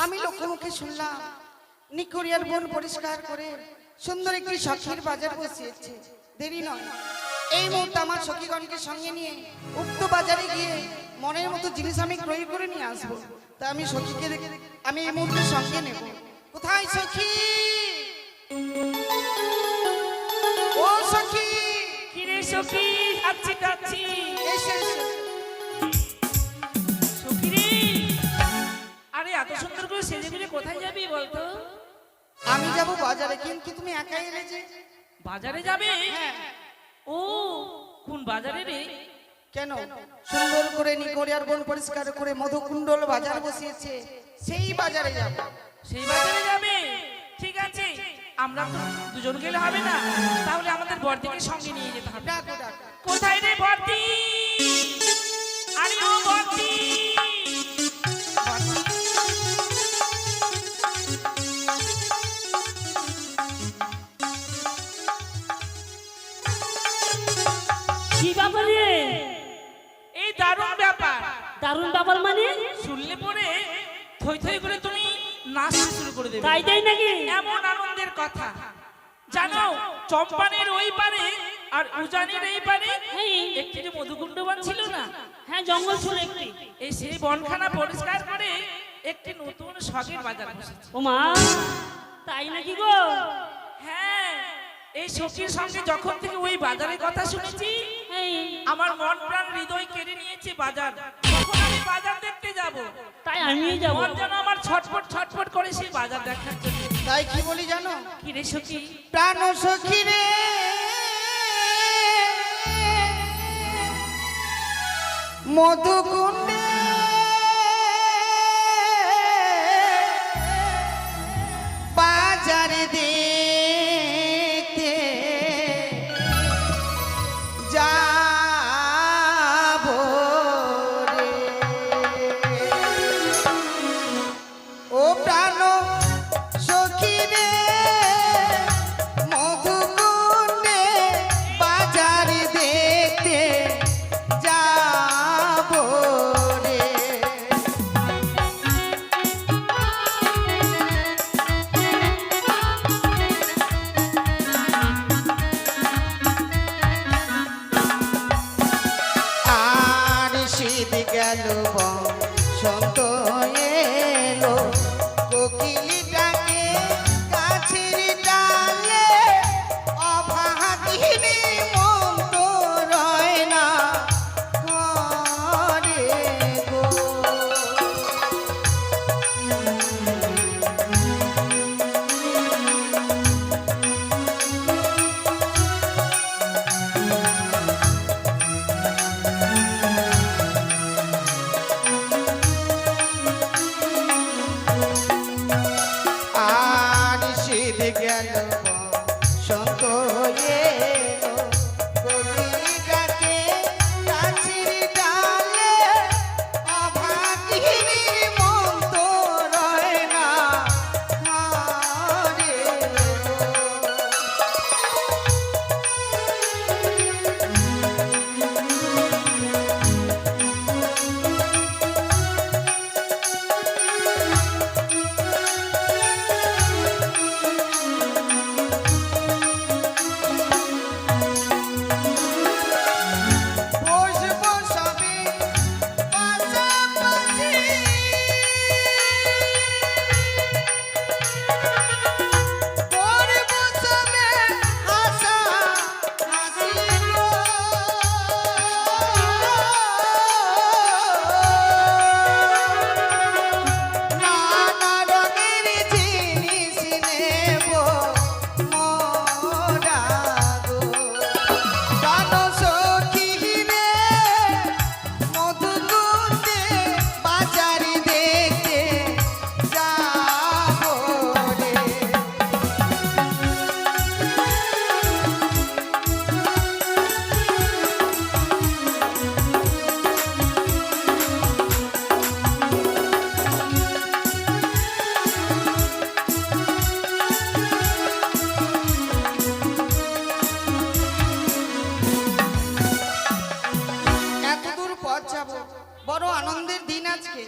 আমি লোকমুখে শুনলাম নিকরিয়ার বন পরিষ্কার করে সুন্দর একটি সখীর বাজার বসিয়েছে। দেরি নয়, এই মুহূর্তে আমার সখীগণকে সঙ্গে নিয়ে উক্ত বাজারে গিয়ে মনের মতো জিনিস আমি ক্রয় করে নিয়ে আসবো। তা আমি সখীকে আমি এই মুহূর্তে সঙ্গে নেব। কোথায় সখী? ও সখী! কিরে সখী, যাচ্ছি যাচ্ছি। এসে সখী রে, আরে এত সুন্দর করে সেজে গুজে কোথায় যাবি বলতো? আমি যাব বাজারে, কিন্তু তুমি একাই এলে যে? বাজারে যাবে? হ্যাঁ। ও কোন বাজারে রে? কেন? সুন্দর করে নিকরিয়ার বন পরিষ্কার করে মধুকুণ্ডল বাজার বসিয়েছে, সেই বাজারে যাব। সেই বাজারে যাবে? ঠিক আছে, আমরা তো দুজন গেলে হবে না, তাহলে আমাদের বর্দিকে সঙ্গে নিয়ে যেতে হবে। ডাকো ডাকো। কোথায় রে বর্দি? আরে ও বর্দি! কি ব্যাপার রে? এই দারুণ ব্যাপার। দারুণ ব্যাপার মানে? শুনলে পরে থই থই করে তুমি নাচ শুরু করে দেবে। তাই তাই নাকি? এমন আনন্দের কথা জানো, চম্পানের ওই পারে আর উজানের এই পারে একটি যে মধুকুণ্ড বন ছিল না? হ্যাঁ, জঙ্গল ছিল একটি। এই সেই বনখানা পরিষ্কার করে একটি নতুন শখের বাজার বসেছে। ও মা, তাই নাকি গো? হ্যাঁ, এই সখীর সঙ্গে যখন থেকে ওই বাজারের কথা শুনেছি, আমার মন প্রাণ হৃদয় কেড়ে নিয়েছে বাজার। তখন আমি বাজার দেখতে যাব, তাই আমিও যাব। মন যেন আমার ছটফট ছটফট করে সেই বাজার দেখার জন্য। তাই কি বলি জানো? কি রে সখী? প্রাণ সখী রে, মধুকুণ্ডে বাজারে দেখতে যাব রে। ও প্রাণ সখী রে, মধুকুণ্ডে বাজারে দেখতে যাব রে। আর শীত গেল বসন্ত এলো, কোকিল ডাকে গাছের ডালে, অভাগিনী মন তো রয় না ঘরে গো।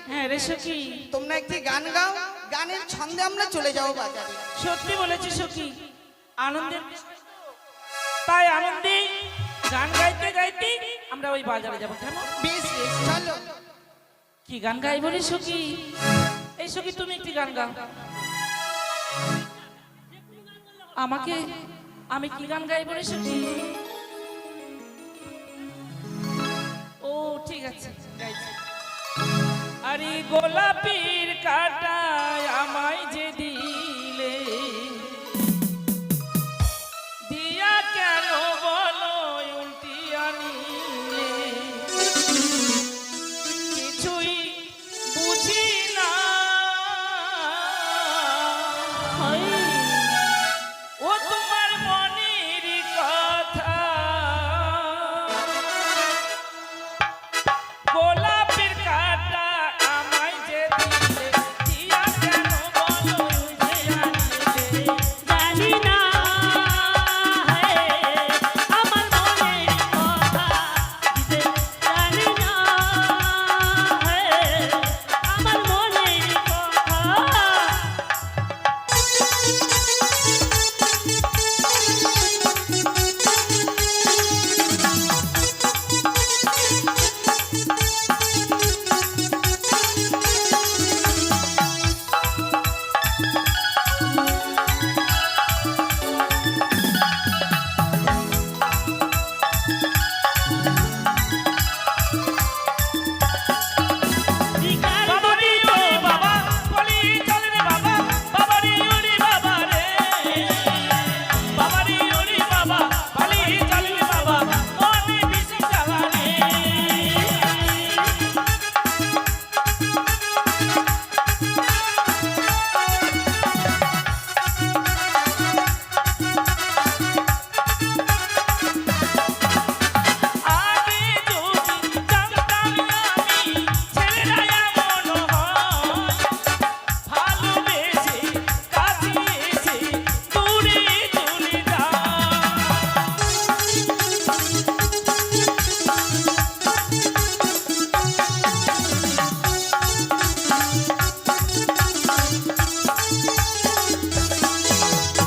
হ্যাঁ রে সখী, তোমরা একটি গান গাও, গানের ছন্দে আমরা চলে যাবো বাজারে। সত্যি বলেছি সখী, আনন্দের বিষয় তো। তাই আনন্দে গান গাইতে গাইতে আমরা ওই বাজারে যাবো। কেমন? বেশ বেশ, চলো। কি গান গাইব রে সখী? এই সখী তুমি একটি গান গাও। আমাকে, আমি কি গান গাইব রে সখী? ও ঠিক আছে, গাইছি। আরে গোলাপির কাটায় আমায় যে দিলে, দিয়া কেন বলো উল্টি আনিলে, কিছুই বুঝি না ও তোমার মনের কথা। গোলাপের কাটা আমায় যে দিলে, দিয়া কেন বলো উল্টে আনিলে, জানি না আমার মনের কথা, জানি না আমার মনের বাবারে ওরে বাবা, বলি চল রে বাবা, বাবারে ওরে বাবা রে, বাবারে ওরে বাবা, বলি চল রে বাবা, মনে বেশি জ্বালা রে। আগে যদি জানতাম আমি ছেলেরা এমন হয়, ভালোবেসে কাছে এসে দূরে চলে যায়।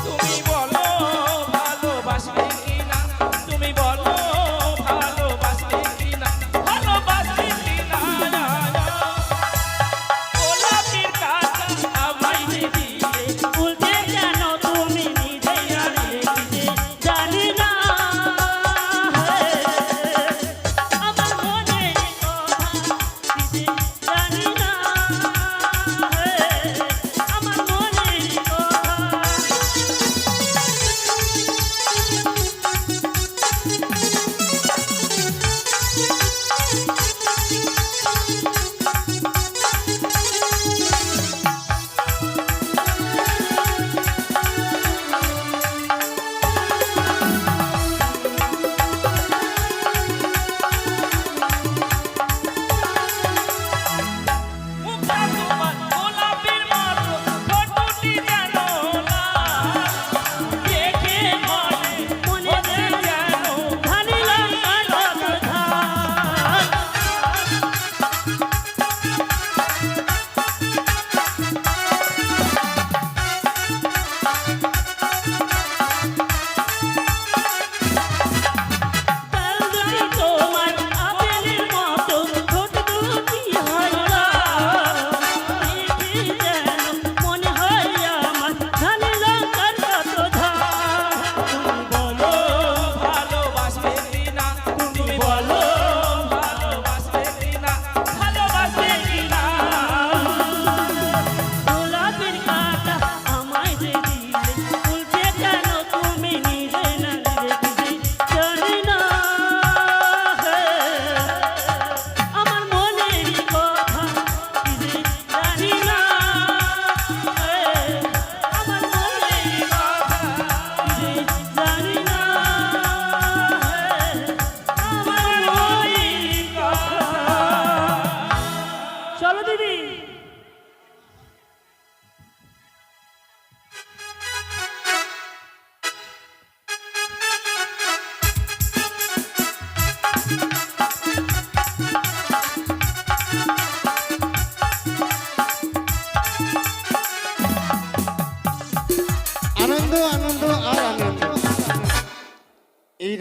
তুমি বলো ভালোবাসবে কিনা, তুমি বলো ভালোবাসবে কিনা, ভালোবাসবে কিনা। গোলাপের কাটা আমায় যে দিলে, উল্টে যেন তুমি নিজে আনিলে, জানি না আমার মনের কথা, জানি না আমার মনের কথা। মুখটা তোমার গোলাপের মতো, ঠোঁটটি যেন লাল, দেখে মনে হচ্ছে যেন ধানি লঙ্কার মতো ঝাল। কাল দুটি তোমার আপেলের মতো, ঠোঁট দুটি হয় লাল। দেখে যেন মনে হয় আমার ধানি লঙ্কার মতো ঝাল। তুমি বলো ভালোবাসবে কিনা, তুমি বলো ভালোবাসবে কিনা, ভালোবাসবে কিনা। গোলাপের কাটা আমায় যে দিলে, উল্টে কেন তুমি নিজে না দেখলে, জানি না আমার মনের কথা, জানি না আমার মনের কথা, জানি না আমার মনের কথা। চলো দিদি।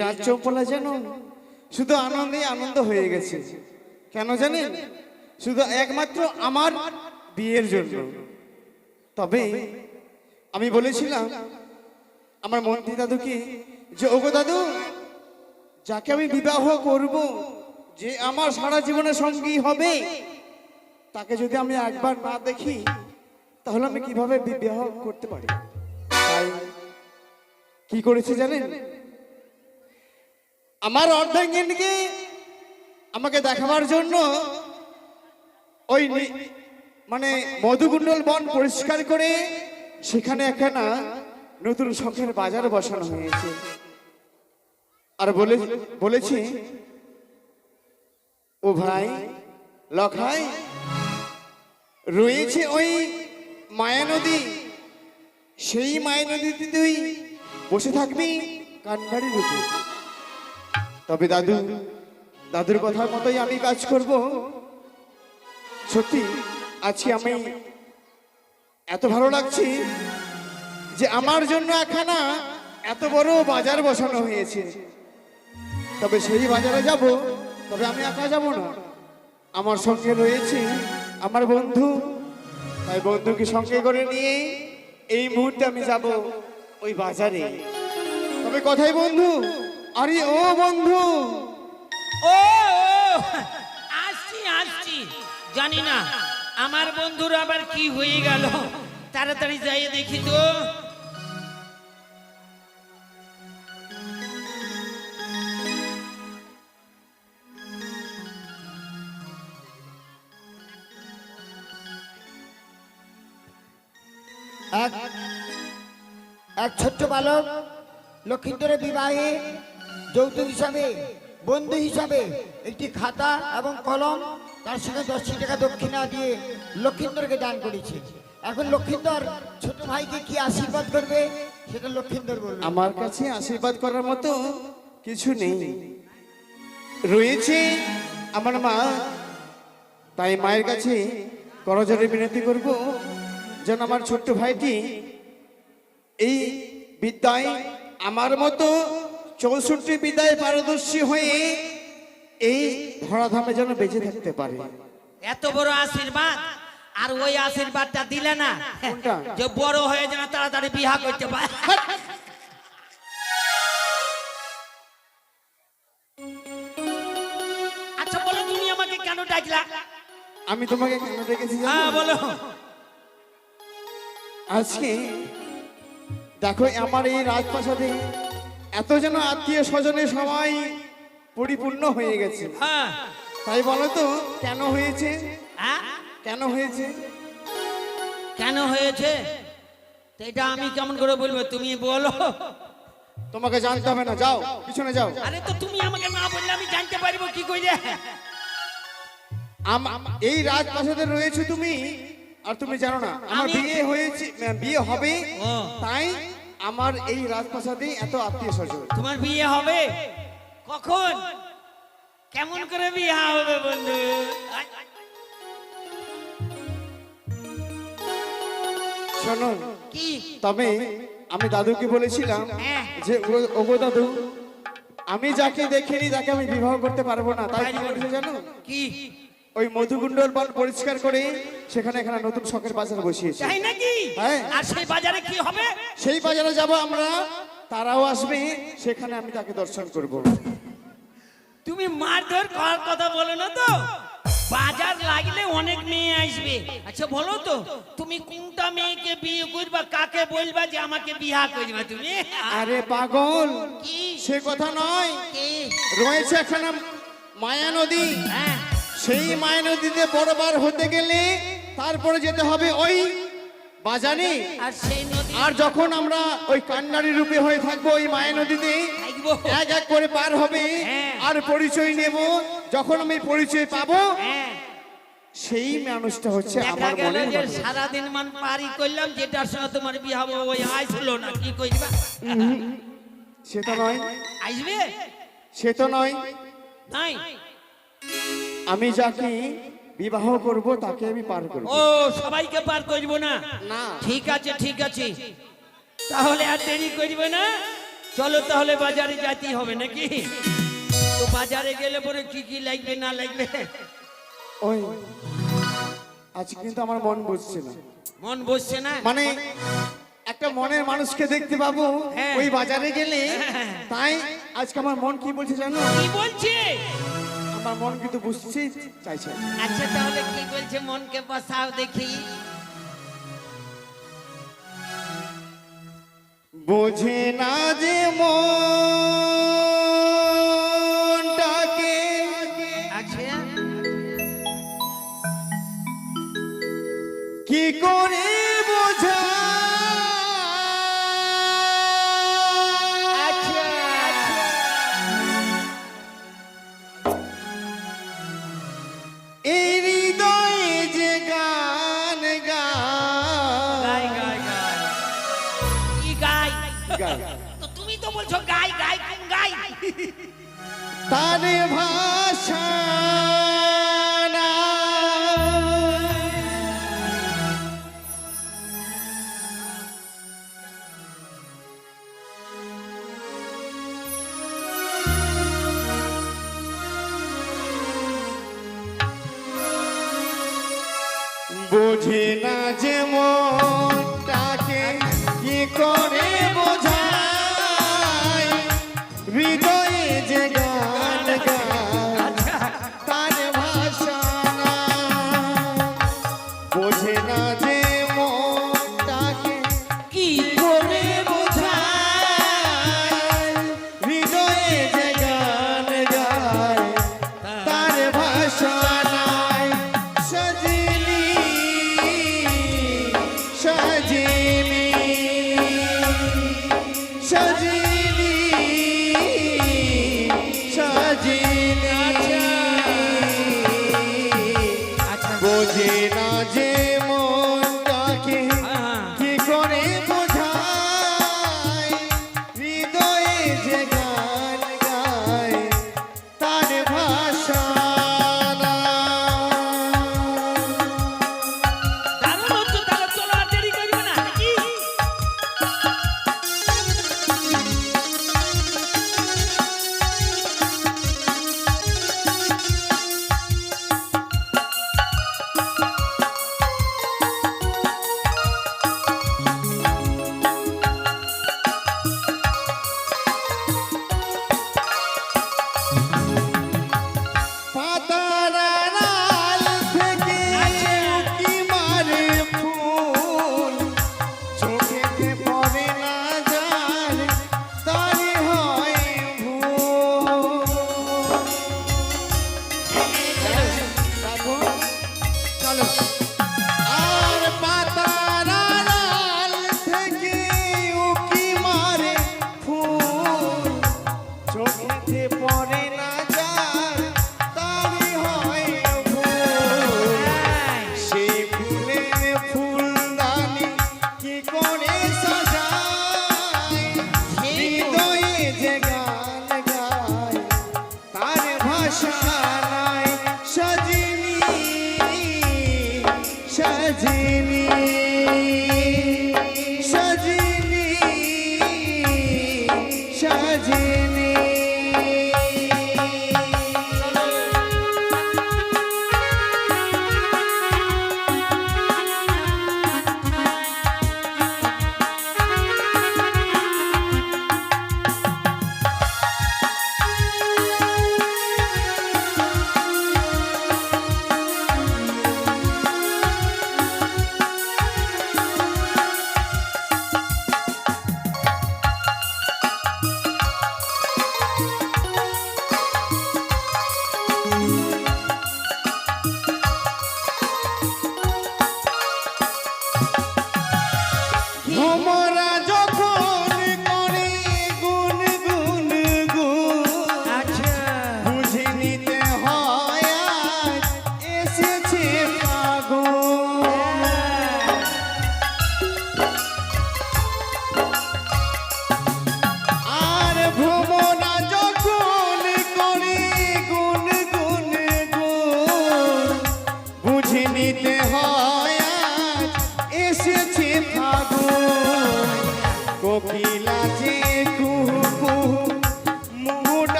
রাজ চৌপলা যেন শুধু আনন্দে আনন্দ হয়ে গেছে। কেন জানেন? শুধু একমাত্র আমার বিয়ের জন্য। তবে আমি বলেছিলাম আমার মন্ত্রী দাদুকে যে ওগো দাদু, যাকে আমি বিবাহ করব, যে আমার সারা জীবনের সঙ্গী হবে, তাকে যদি আমি একবার না দেখি তাহলে আমি কিভাবে বিবাহ করতে পারি? তাই কি করেছে জানেন? আমার অর্ধাঙ্গিনীকে আমাকে দেখাবার জন্য ওই মানে মধুকুণ্ডল বন পরিষ্কার করে সেখানে একখানা নতুন শখের বাজার বসানো হয়েছে। আর বলেছি ও ভাই লখাই, রয়েছে ওই মায়া নদী, সেই মায়া নদীতে তুই বসে থাকবি কান্ডারির উপর। তবে দাদুর কথার মতোই আমি কাজ করব। সত্যি আজকে আমি এত ভালো লাগছে যে আমার জন্য একখানা এত বড় বাজার বসানো হয়েছে। তবে সেই বাজারে যাব, তবে আমি একা যাব না, আমার সঙ্গে রয়েছে আমার বন্ধু। তাই বন্ধুকে সঙ্গে করে নিয়ে এই মুহূর্তে আমি যাব ওই বাজারে। তবে কথাই বন্ধু, আরে ও বন্ধু, ও আসছি আসছি। জানি না আমার বন্ধুর আবার কি হয়ে গেল, তাড়াতাড়ি যাই দেখি তো। এক এক ছোট্ট বালক লক্ষিন্দরের বিবাহে যৌতুক হিসাবে, বন্ধু হিসাবে একটি খাতা এবং কলম, তার সঙ্গে 10টি টাকা দক্ষিণা দিয়ে লক্ষিন্দরকে দান করেছে। এখন লক্ষিন্দর ছোট ভাইকে কি আশীর্বাদ করবে সেটা লক্ষিন্দর বলবে। আমার কাছে আশীর্বাদ করার মতো কিছু নেই, রয়েছে আমার মা। তাই মায়ের কাছে করজোড়ে বিনতি করব যেন আমার ছোট্ট ভাইটি এই বিদ্যায় আমার মতো 64 বিদ্যায় পারদর্শী হয়ে এই ধরাধামে যেন বেঁচে থাকতে পারে। এত বড় আশীর্বাদ, আর ওই আশীর্বাদটা দিলে না কোনটা? যে বড় হয়ে যেন তাড়াতাড়ি বিয়া করতে পারে। আচ্ছা বলো, তুমি আমাকে কেন ডাকলা? আমি তোমাকে কেন ডেকেছি জানো? হ্যাঁ বলো। আজকে দেখো আমার এই রাজপ্রাসাদে এত যেন আত্মীয় স্বজনে সবাই পরিপূর্ণ হয়ে গেছে। হ্যাঁ তাই বলো তো কেন হয়েছে? হ্যাঁ? কেন হয়েছে? কেন হয়েছে তো এটা আমি কেমন করে বলবো, তুমি বলো। তোমাকে জানতে হবে না, যাও পিছনে যাও। আরে তো তুমি আমাকে না বললে আমি জানতে পারবো কি করে? এই রাজপ্রাসাদে রয়েছে তুমি, আর তুমি জানো না আমার বিয়ে হয়েছে, বিয়ে হবে। ও। তাই আমার এই রাজপ্রাসাদে এত আত্মীয় স্বজন। তোমার বিয়ে হবে কখন? কেমন করে বিয়ে হবে বন্ধু? শোনো, কি? তবে আমি দাদুকে বলেছিলাম হ্যাঁ। যে ওগো দাদু, আমি যাকে দেখিনি তাকে আমি বিবাহ করতে পারবো না। তাই কি করেছে জানো? কি? ওই মধুকুণ্ডল বন পরিষ্কার করে সেখানে এখানে নতুন শখের বাজার বসিয়েছে। তাই নাকি? হ্যাঁ। আর সেই বাজারে কি হবে? সেই বাজারে যাব আমরা, তারাও আসবে, সেখানে আমি তাকে দর্শন করব। তুমি মারধর করার কথা বলো না তো? বাজার লাগলে অনেক মেয়ে আসবে। আচ্ছা বলো তো, তুমি কোনটা মেয়েকে বিয়ে করবা, কাকে বলবা যে আমাকে বিয়া করবা তুমি? আরে পাগল, কি? সে কথা নয়। কি? রয়েছে এখানে মায়া নদী, হ্যাঁ। সেই মায়া নদীতে বড়বার হতে গেলে তারপরে যেতে হবে ওই বাজারে। আর সেই নদী আর যখন আমরা ওই কান্নারি রূপে হয়ে থাকবো ওই মায়া নদীতে, থাকবো। এক এক করে পার হবে। হ্যাঁ। আর পরিচয় নেব, যখন আমি পরিচয় পাবো হ্যাঁ। সেই মানুষটা হচ্ছে দেখা আমার গেল মনের যে মানুষ। সারাদিন মান পারি করলাম, যেটার সঙ্গে তোমার বিয়ে হবে ওই আইসলো না, কি কইবা? সে তো নয়, আসবে? সে তো নয়। নাই। আমি যাকে বিবাহ করব তাকে আমি পার করব। ও সবাইকে পার করব না? না। ঠিক আছে ঠিক আছে, তাহলে আর দেরি করবে না, চলো তাহলে বাজারে যেতেই হবে নাকি? তো বাজারে গেলে পরে কি কি লাগবে না লাগবে? ওই আজকে কিন্তু আমার মন বসছে না, মন বসছে না? মানে একটা মনের মানুষকে দেখতে পাবো হ্যাঁ। ওই বাজারে গেলে, হ্যাঁ। তাই আজকে আমার মন কি বলছে জানো? কি বলছে? আমার মন কিন্তু বুঝতেই চাইছে। আচ্ছা তাহলে কি বলছে, মনকে বসাও দেখি। বোঝে না যে মনটাকে আচ্ছা কি করে বোঝা, এই হৃদয়ে যে গান গাই গাই গাই কি গাই? গায় তো তুমি তো বলছো গাই গাই কোন গাই? তার ভাষা বোঝে না যে মনটাকে কি করে বোঝায়, হৃদয়ে যে গান গায় তার ভাষা নাই। বোঝে না যে মনটাকে কি করে বোঝায়, হৃদয়ে যে গান গায় তার ভাষা নাই। সজনী সজনী সজনী সজনী বোঝে না যে মনটাকে কি করে বোঝায়, হৃদয়ে যে গান গায় তার ভাষা দারুণ হচ্ছে, তাহলে চলো আর দেরি করবে না নাকি? পাতার আড়াল থেকে উঁকি মারে ফুল, চোখেতে পড়ে না যার তারই হয় ভুল। চলো। আর পাতার আড়াল থেকে উঁকি মারে ফুল, চোখেতে পড়ে না যার তারই হয় ভুল। সেই ফুলের ফুলদানি কি করে সাজায়, হৃদয়ে যে গান গায় তার ভাষা নাই। সজনী সজনী সজনী সজনী ভ্রমরা যখন করে গুন গুন গুন, বুঝে নিতে হয় আজ এসেছে ফাগুন। আর ভ্রমরা যখন করে গুন গুন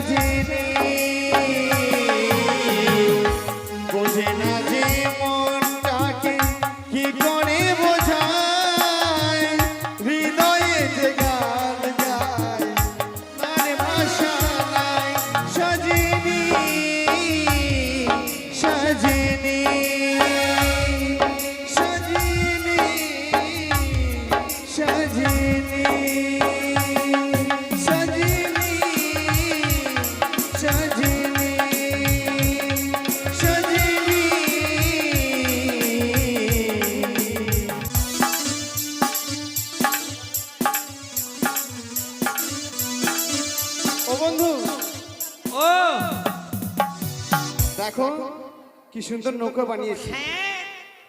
সাজিনি বোঝে না যে মনটাকে কি করে বোঝায় হৃদয়ে যে গান গায় তার ভাষা নাই সাজিনি সাজিনি সাজিনি সাজিনি সাজিনি সাজিনি সাজিনি ও বন্ধু ও দেখো কি সুন্দর নৌকা বানিয়েছে হ্যাঁ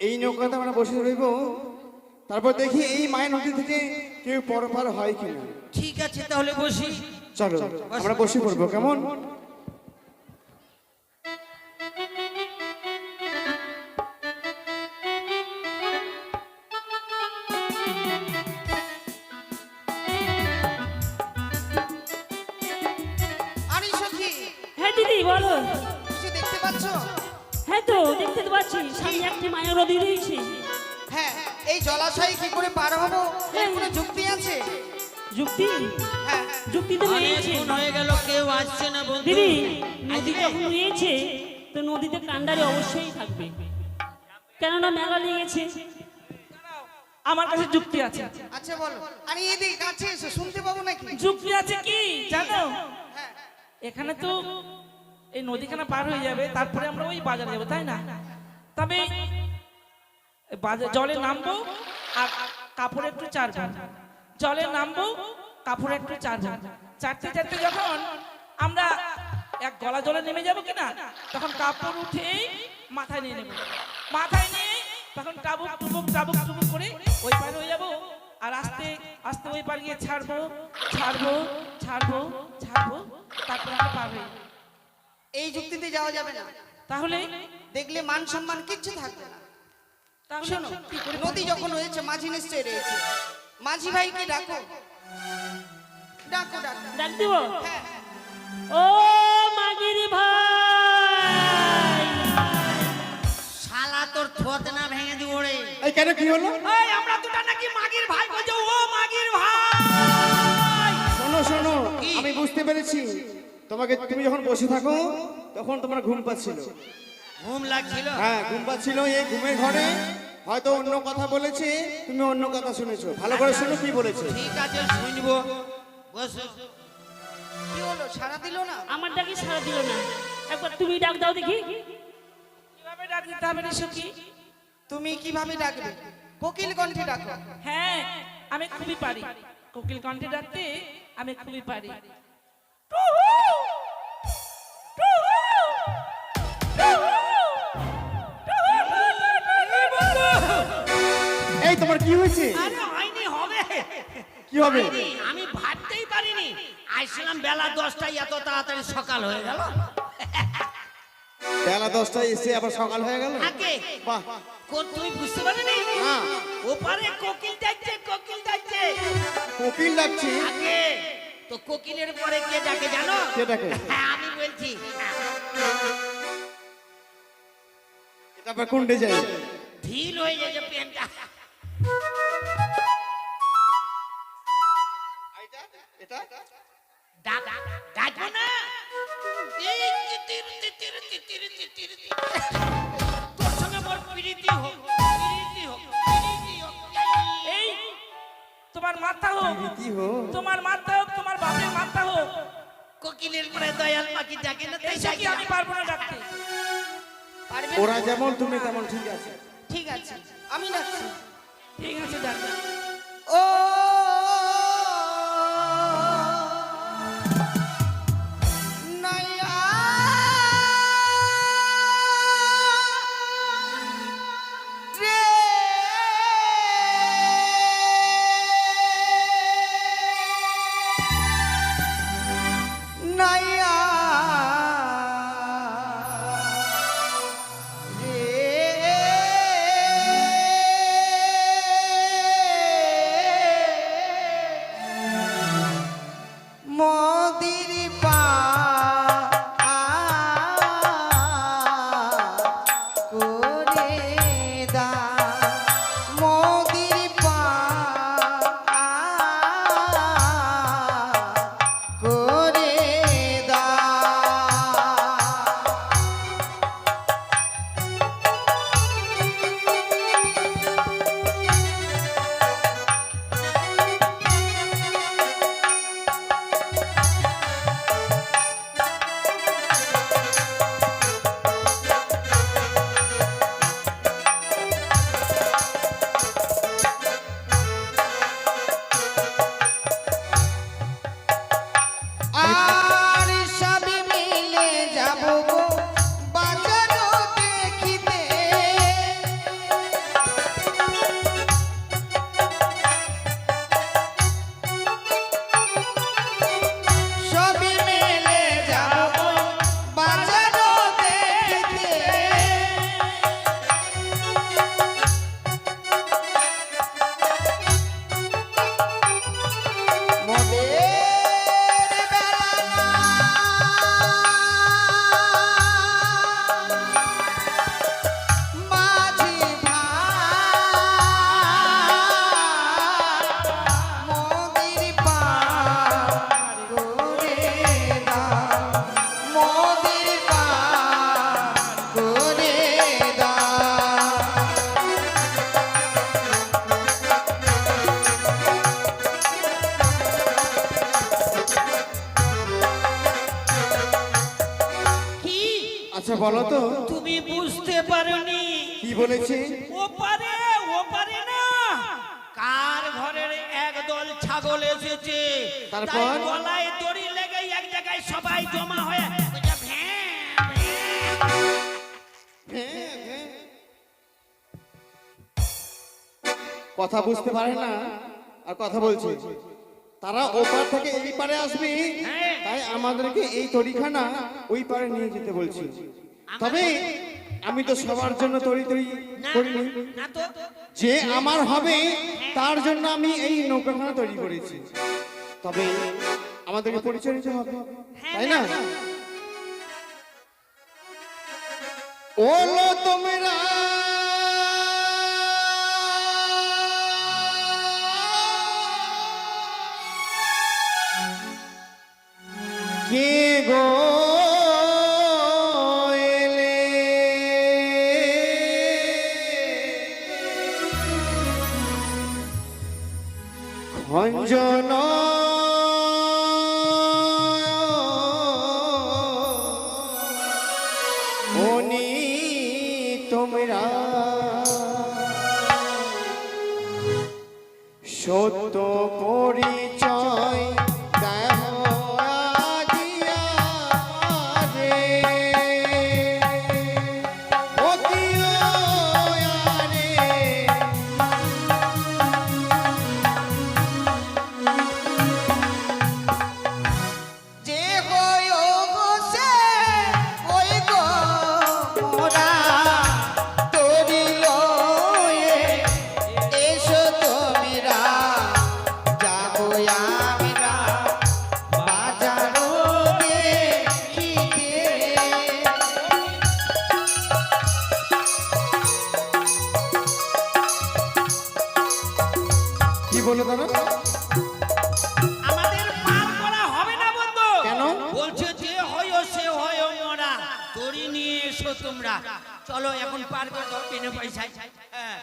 এই নৌকাতে আমরা বসে রইব তারপর দেখি এই মায়ের নদী থেকে কেউ পরপার হয় কিনা ঠিক আছে তাহলে বসি চলো আমরা বসে পড়বো কেমন আরে সখী, হ্যাঁ দিদি বলো। কিছু দেখতে পাচ্ছ? হ্যাঁ তো দেখতে তো পাচ্ছি সামনে একটি মায়া নদী রয়েছে। হ্যাঁ, এই জলাশয়ে কি করে পার হবো এর কোনো যুক্তি আছে? যুক্তি হ্যাঁ, যুক্তি তো রয়েছে অনেকক্ষণ হয়ে গেল কেউ আসছে না বন্ধু দিদি। নদী আসবে? যখন রয়েছে তো নদীতে কান্ডারি অবশ্যই থাকবে, কেননা মেলা লেগেছে। আমার কাছে যুক্তি আছে। আচ্ছা বলো। আরে এদিকে কাছে এসো, শুনতে পাবো নাকি? যুক্তি আছে কি জানো? হ্যাঁ, এখানে তো এই নদীখানা পার হয়ে যাবে, তারপরে আমরা ওই বাজারে যাবো, তাই না? তবে বাজার জলে নামবো আর কাপড় একটু চারবো, জলে নামবো কাপড় একটু চারবো, চারতে চারতে যখন আমরা এক গলা জলে নেমে যাবো কিনা, তখন কাপড় উঠে মাথায় নিয়ে নেবো, মাথায় নিয়ে তখন টাবুক টুবুক টাবুক টুবুক করে ওই পার হয়ে যাবো, আর আস্তে আস্তে ওই পার গিয়ে ছাড়বো ছাড়বো ছাড়বো ছাড়বো, তারপরে আমরা পার হয়ে যাবো। এই যুক্তিতে যাওয়া যাবে না। তাহলে দেখলে মান সম্মান কিচ্ছু থাকবে না। তাহলে শোনো, কি করে নদী যখন রয়েছে মাঝি নিশ্চয়ই রয়েছে। মাঝি ভাইকে ডাকো, ডাকো ডাকো। ডাক দেবো। হ্যাঁ, ও মাগির ভাই, শালা তোর থোত না ভেঙে দিব রে এই কেন কি হলো এই আমরা দুটা নাকি মাগির ভাই বলছো ও মাগির ভাই শোনো শোনো কি? আমি বুঝতে পেরেছি তুমি যখন বসে থাকো তখন তোমার ঘুম পাচ্ছিল ঘুম লাগছিল হ্যাঁ ঘুম পাচ্ছিল এই ঘুমের ঘরে হয়তো অন্য কথা বলেছে তুমি অন্য কথা শুনেছো ভালো করে শোনো কি বলেছে ঠিক আছে শুনবো বসো কি হলো? সারা দিল না? আমার ডাকি সারা দিল না, একবার তুমি ডাক দাও দেখি। কিভাবে ডাক দিতে হবে রে সখী? তুমি কিভাবে ডাকবে? কোকিল কণ্ঠে ডাকো। হ্যাঁ আমি খুবই পারি, কোকিল কণ্ঠে ডাকতে আমি খুবই পারি। এই তোমার কি হয়েছে আরে হয়নি হবে কি হবে হয়নি, আমি ভাবতেই পারিনি আইছিলাম বেলা 10টায় এত তাড়াতাড়ি সকাল হয়ে গেল বেলা 10টায় এসে আবার সকাল হয়ে গেল আগে বাহ তুমি বুঝতে পারোনি না ওপারে কোকিল যাচ্ছে কোকিল যাচ্ছে কোকিল ডাকছে আগে তো কোকিলের পরে কে ডাকে জানো কে ডাকে? হ্যাঁ আমি বলছি এটা আবার কোনটে যায় ঢিল হয়ে যায় যে পেনটা এটা ডাক ডাকবো না এই তিতির তিতির তিতির তিতির তোর সঙ্গে মোর প্রীতি হোক প্রীতি হোক প্রীতি হোক এই তোমার মাথা হোক, কি হো তোমার মাথা হোক, তোমার বাপের মাথা হোক, কোকিলের পরে দয়াল পাখি ডাকে না তাই এই সখী আমি পারবো না ডাকতে। পারবে? ওরা যেমন তুমি তেমন ঠিক আছে ঠিক আছে, আমি ডাকছি। ঠিক আছে ডাক। ও নাইয়া রে নাইয়া রে আচ্ছা বলো তো তুমি বুঝতে পারোনি। কি বলেছে? ওপারে না, কার ঘরের একদল ছাগল এসেছে, তারপর? তাই গলায় দড়ি লেগে এক জায়গায় সবাই জমা হয়ে কথা বুঝতে পারে না আর কথা বলছে। তারা ওপার থেকে এই পারে আসবে, তাই আমাদেরকে এই তরিখানা ওই পারে নিয়ে যেতে বলছি। তবে আমি তো সবার জন্য তরি করিনি, না তো। যে আমার হবে তার জন্য আমি এই নৌকাখানা তৈরি করেছি। তবে আমাদেরকে পরিচয় দিতে হবে, তাই না? ওলো তোমরা কে গো এলে খঞ্জন ওনি তোমরা সত্য পরিচয় দেও আজিয়া রে। ও দিও আরে যে হই ও বসে ওই গো মোরা তোরি লয়ে এসো তোমরা যাবো আমরা বাজারো দেখিতে। কি বলো দাদা? আমাদের পার করা হবে না বন্ধু। কেন? বলছে যে হয়ও সে হয়ও মরা, দড়ি নিয়ে এসো তোমরা। চলো এখন পার করে দাও বিনা পয়সায়। হ্যাঁ।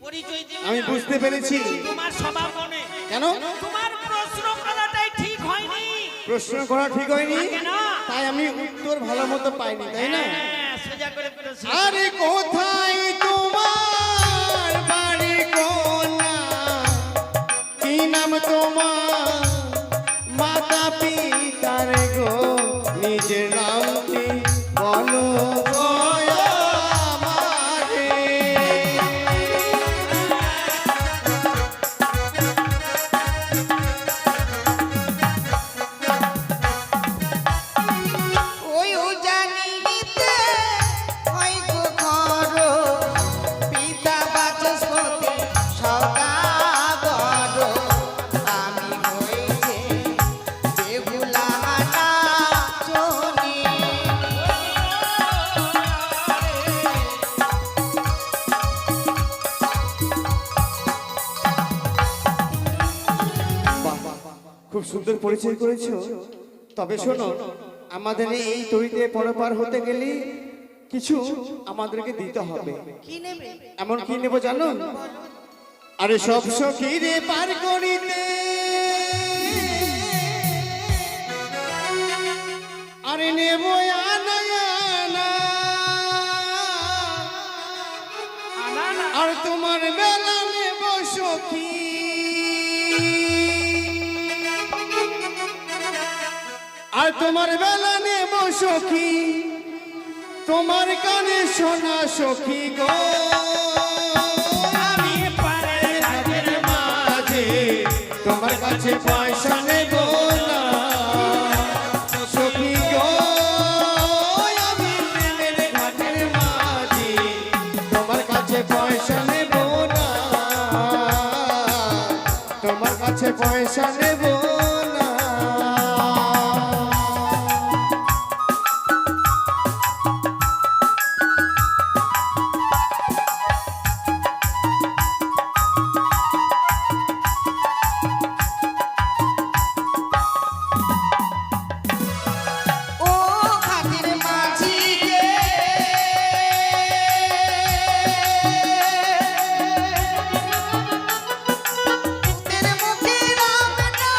পরিচয় দিও আমি না। বুঝতে পেরেছি। তোমার স্বভাব মনে। কেন? তোমার প্রশ্ন করাটাই ঠিক হয়নি। প্রশ্ন করা ঠিক হয়নি, কেন? তাই আমি উত্তর ভালো মতো পাইনি, তাই না? হ্যাঁ, সোজা করে প্রশ্ন। আরে কোথায় তোমার বাড়ি কোনা? কি নাম তোমার মাতা পিতার গো? নিজের নামটি বলো গো আমারে। ওই জানিতে ওই গো ঘর পিতা বাচস্পতি সদাগর। আমি হইছে বেহুলা নাচনি। বাহ, খুব সুন্দর পরিচয় করেছো। তবে শোনো, আমাদের এই তরিতে পরপার হতে গেলে কিছু আমাদেরকে দিতে হবে। কি নেবে? এমন কি নেব জানো? আরে সব সখীরে পার করিতে, আরে নেব আনায়ানা, আর তোমার বেলা নেব সখী, আর তোমার বেলা নেব সখী, তোমার কানে শোনা সখী গো। আমি পারের ঘাটের মাঝে তোমার কাছে পয়সা নেব না সখী গো। আমি প্রেমের ঘাটের মাঝে তোমার কাছে পয়সা নেব না, তোমার কাছে পয়সা নেব না। ও খাতির মাঝি রে তোদের মুখে রাম নাম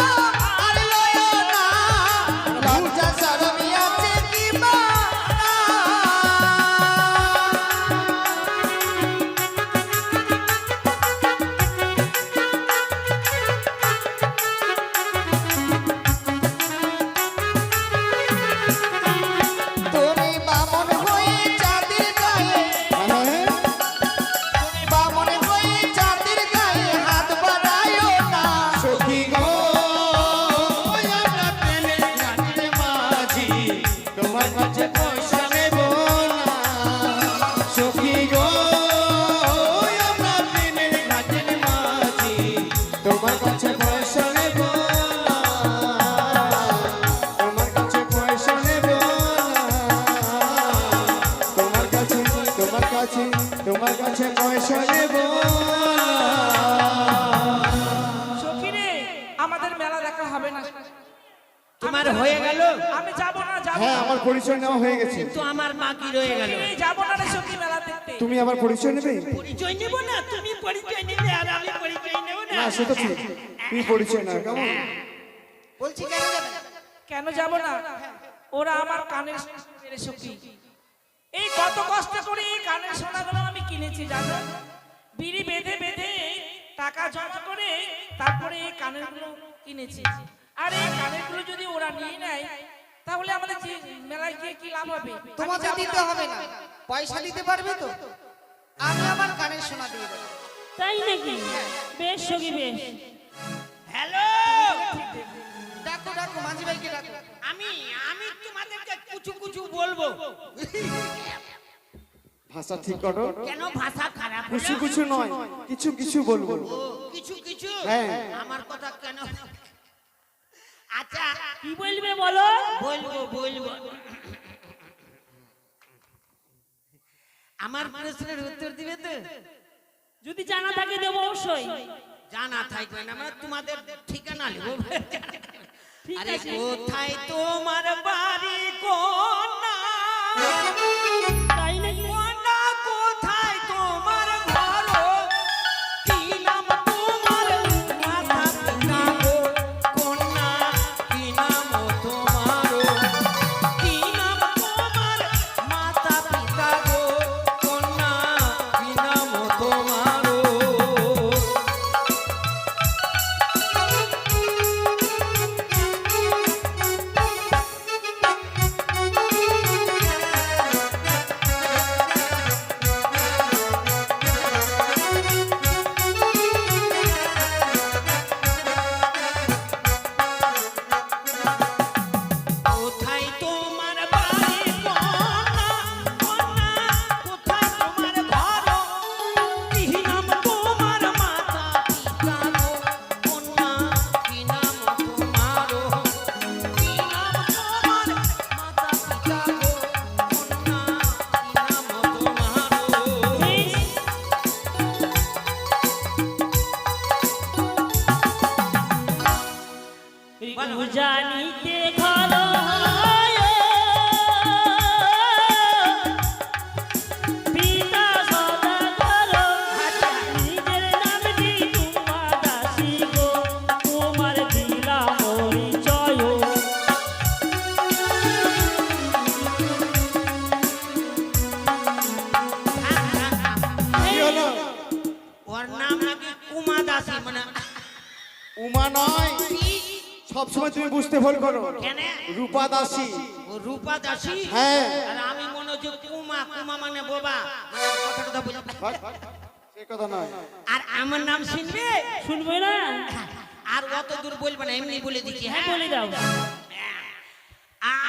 তোমার কাছে পয়সা নেব সখী রে, আমাদের মেলা দেখা হবে না। তোমার হয়ে গেল? আমি যাব না, যাব হ্যাঁ না। আমার পরিচয় নেওয়া হয়ে গেছে। কিন্তু আমার বাকি রয়ে গেল। সখী রে, যাব না রে সখী মেলা দেখতে। তুমি আমার পরিচয় নেবে? পরিচয় নেব না, তুমি পরিচয় নেবে আর আমি পরিচয় নেব না। না সে তো ঠিক, তুমি পরিচয় না কেমন? বলছি কেন যাবেন? কেন যাব না? ওরা আমার কানের মেরে সখী। এই কত কষ্ট করে এই কানের সোনাগুলো আমি কিনেছি জানো? বিড়ি বেঁধে বেঁধে টাকা জমা করে তারপরে এই কানেরগুলো কিনেছি। আর এই কানেরগুলো যদি ওরা নিয়ে নেয় তাহলে আমাদের যে মেলায় গিয়ে কি লাভ হবে? তোমাকে দিতে হবে না, পয়সা দিতে পারবে তো? আমি আমার কানের সোনা দিয়ে দেবো। তাই নাকি? বেশ সখী বেশ। হ্যালো, ডাকো ডাকো, মাঝি ভাইকে ডাকো। আমি আমি তোমাদেরকে কুচু কুচু বলবো। ভাষা ঠিক করো। কেন ভাষা খারাপ হলো? কিছু কিছু নয়, কিছু কিছু বলবো। ও, কিছু কিছু? হ্যাঁ। আমার কথা কেন? আচ্ছা, কি বলবে বলো? বলবো বলবো। আমার প্রশ্নের উত্তর দিবে তো? যদি জানা থাকে দেবো অবশ্যই। জানা থাকবে না, মানে তোমাদের ঠিকানা নেবো। ঠিক আরে আছে। কোথায় তোমার বাড়ি কোনা? তাই নাকি? কোনা কোথায় তোমার ঘর? কি নাম তোমার মাতা পিতা গো? কোনা কি নাম তোমার? কি নাম তোমার মাতা পিতা গো? কোনা কি নাম তোমার? কোথায় তোমার বাড়ি কোনা? কোনা কোথায় তোমার ঘর? কি নাম তোমার মাতা পিতা গো? কোনা কি নাম তোমার? কি নাম তোমার মাতা পিতা গো? কোনা কি নাম তোমার? বেশ। জানিতে ঘর হয়, পিতা সদাগর, নিজের নামটি তোমার দাসী গো, তোমার দিলা পরিচয়। কি হলো? ওর নাম নাকি কুমা দাসী, মানে উমা নয়, সবসময় তুমি বুঝতে ভুল করো। কেন? রূপা দাসী। ও রূপা দাসী? হ্যাঁ। আর আমি মনে হচ্ছে কুমা, কুমা মানে বোবা, মানে কথাটা বুঝে। সে কথা নয়। আর আমার নাম শুনবে? শুনবে না? আর অত দূর বলবে না, এমনি বলে দিচ্ছি। হ্যাঁ হ্যাঁ, বলে দাও।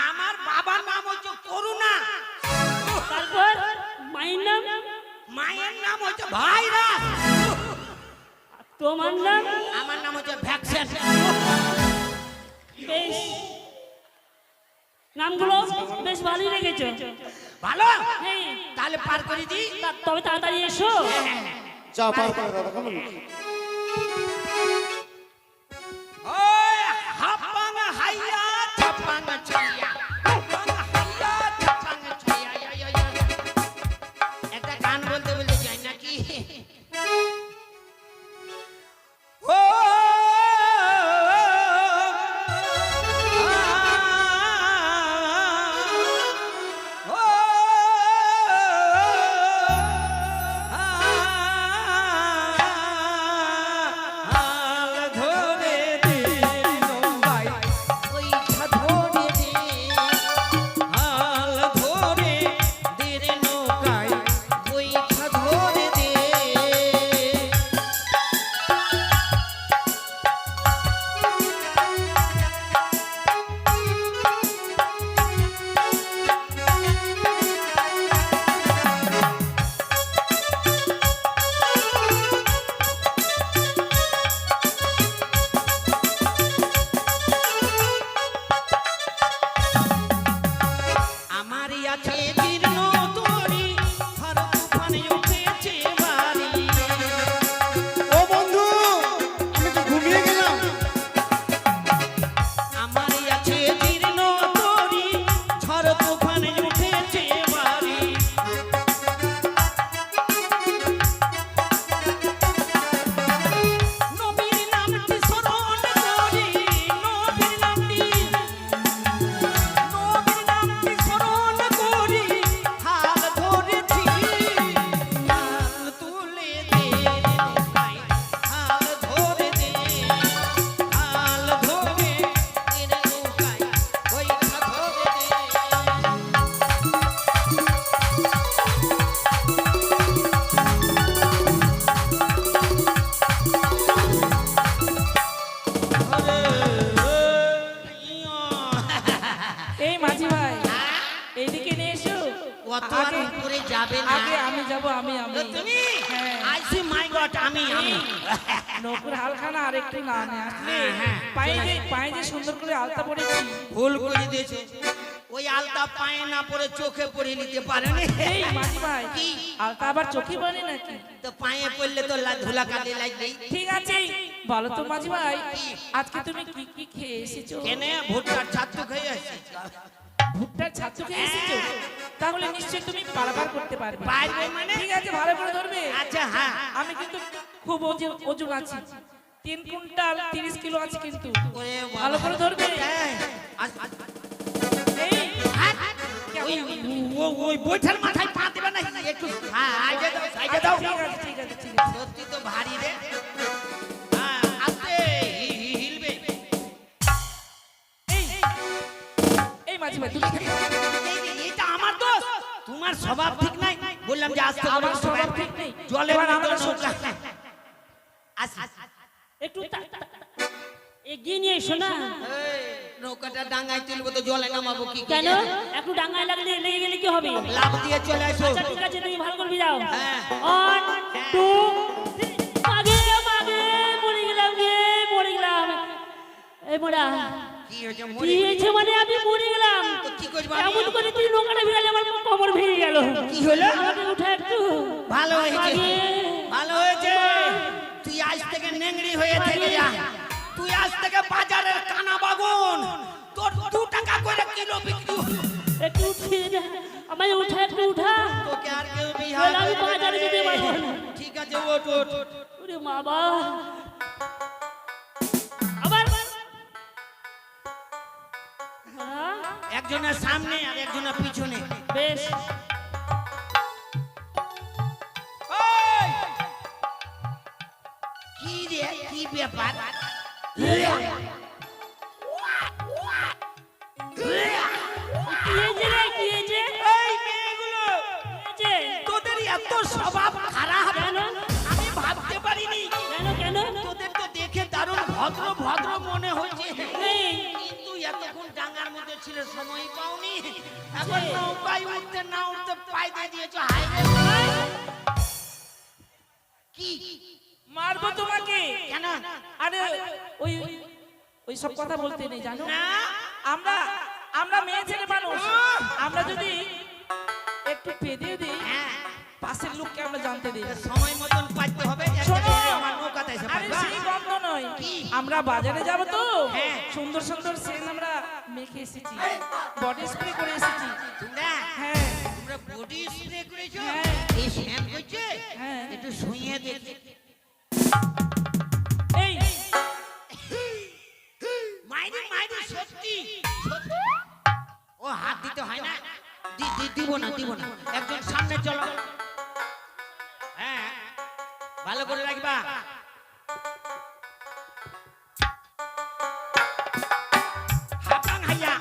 আমার বাবার নাম হচ্ছে করুণা, তারপর মায়ের নাম? মায়ের নাম হচ্ছে ভাইরাস, তোমার নাম? আমার নাম হচ্ছে ভ্যাকসিন। বেশ, নামগুলো বেশ ভালোই রেখেছো। ভালো, হ্যাঁ, তাহলে পার করে দিই। তবে তাড়াতাড়ি এসো। যা পার করে দাদা কেমন? ওই হাপাং হাইয়া ছাপাং ছাইয়া, হাপাং হাইয়া ছাপাং ছাইয়া, ইয়া, ইয়া, ইয়া। একটা গান বলতে বলতে যাই নাকি? ও এই মাঝি ভাই এইদিকে নিয়ে এসো অত আর আগে উপরে যাবে না। আগে আমি যাব আমি তো তুমি হ্যাঁ। আই সি মাই গড আমি নকুর হালখানা আর একটু না নে আসলে হ্যাঁ। পায়ে যে সুন্দর করে আলতা পড়েছি ভুল করে দিয়েছে। ওই আলতা পায়ে না পরে চোখে পরে নিতে পারেনি। এই মাঝি ভাই কি? আলতা আবার চোখে পড়ে নাকি তো পায়ে পড়লে তো ধুলা কাটে লাগবেই। ঠিক আছে বলো তো মাঝি ভাই আজকে তুমি কি কি খেয়ে এসেছো কেনে ভুট্টার ছাত্র খেয়ে আসছি। ভুট্টার ছাতু খেয়ে এসেছো তাহলে নিশ্চয়ই তুমি পারাপার করতে পারবে পারবে মানে? ঠিক আছে ভালো করে ধরবে আচ্ছা হ্যাঁ। আমি কিন্তু খুব ওজন আছি 3 কুইন্টাল 30 কিলো আছে কিন্তু ওরে বাবা। ভালো করে ধরবে হ্যাঁ। এই ওই বৈঠার মাথায় পা দেবে না একটু সাইডে দাও সাইডে দাও। ঠিক আছে ঠিক আছে ঠিক আছে সত্যি তো ভারী রে। হ্যাঁ, আস্তে হিলবে। এই এই মাঝি ভাই তুমি এটা আমার দোষ। তোমার স্বভাব ঠিক নাই। বললাম যে আস্তে আমার স্বভাব ঠিক নেই জলে এবার আমরা একটু এগিয়ে নিয়ে এসো না। নৌকাটা ডাঙায় তুলবো তো জলে নামাবো কি করে? কেন একটু ডাঙায় লাগলে লেগে গেলে কি হবে? লাভ দিয়ে চলে আসো। আচ্ছা ঠিক আছে তুমি ভালো করে যাও। হ্যাঁ। 1 2 মাগে মাগে পড়ে গেলাম গে পড়ে গেলাম। এই মোড়া কি হয়েছে কি মরে? হয়েছে মানে আমি পড়ে গেলাম। তো কি করবো এমন আমি? করে তুই নৌকাটা ভিড়ালে আমার কোমর ভেঙে গেল। কি হলো? আমাকে উঠে একটু ভালো হয়েছে মাগে। ভালো হয়েছে। তুই আজ থেকে নেংড়ি হয়ে থেকে যা। তুই আজ থেকে বাজারের কানা বাগুন। তোর 2 টাকা করে কিলো বিক্রি হবে। একটু উঠিয়ে দে আমায় উঠা একটু উঠা। তোকে আর কেউ বিহার বলে আমি বাজারে যেতে পারবো না। ঠিক আছে ওঠ ওঠ। ওরে বাবা আবার একজনের সামনে আর একজনের পিছনে। বেশ কি রে কি ব্যাপার? কি হয়েছে রে কি হয়েছে এই মেয়েগুলো কি হয়েছে? তোদের এত স্বভাব খারাপ কেন আমি ভাবতে পারিনি। কেন কেন তোদের তো দেখে দারুণ ভদ্র ভদ্র মনে হচ্ছে, এই, কিন্তু এতক্ষণ ডাঙ্গার মধ্যে ছিল সময় পাওনি। এখন নৌকায় উঠতে না উঠতে পায়ে দিয়ে দিয়েছো হাইরে। কি মারবো তোমাকে কেন? আরে ওই ওই সব কথা বলতে নেই জানো না আমরা আমরা মেয়ে ছেলে মানুষ আমরা যদি একটু পেদে দিই হ্যাঁ, পাশের লোককে আমরা জানতে দিই সময় মতন পাইতে হবে। শোনো আমার নৌকাতে এসে আরে পারবা। সেই গন্ধ নয় কি? আমরা বাজারে যাব তো হ্যাঁ। সুন্দর সুন্দর সেন আমরা মেখে এসেছি বডি স্প্রে করে এসেছি তোমরা হ্যাঁ তোমরা বডি স্প্রে করেছো? হ্যাঁ। এই শ্যাম করছে? হ্যাঁ। একটু শুইয়ে দেখি। এই মাইরি মাইরি সত্যি সত্যি। ও হাত দিতে হয় না। দিব না দিব না। একজন সামনে চলো। হ্যাঁ ভালো করে রাখবা। হাপাং হাইয়া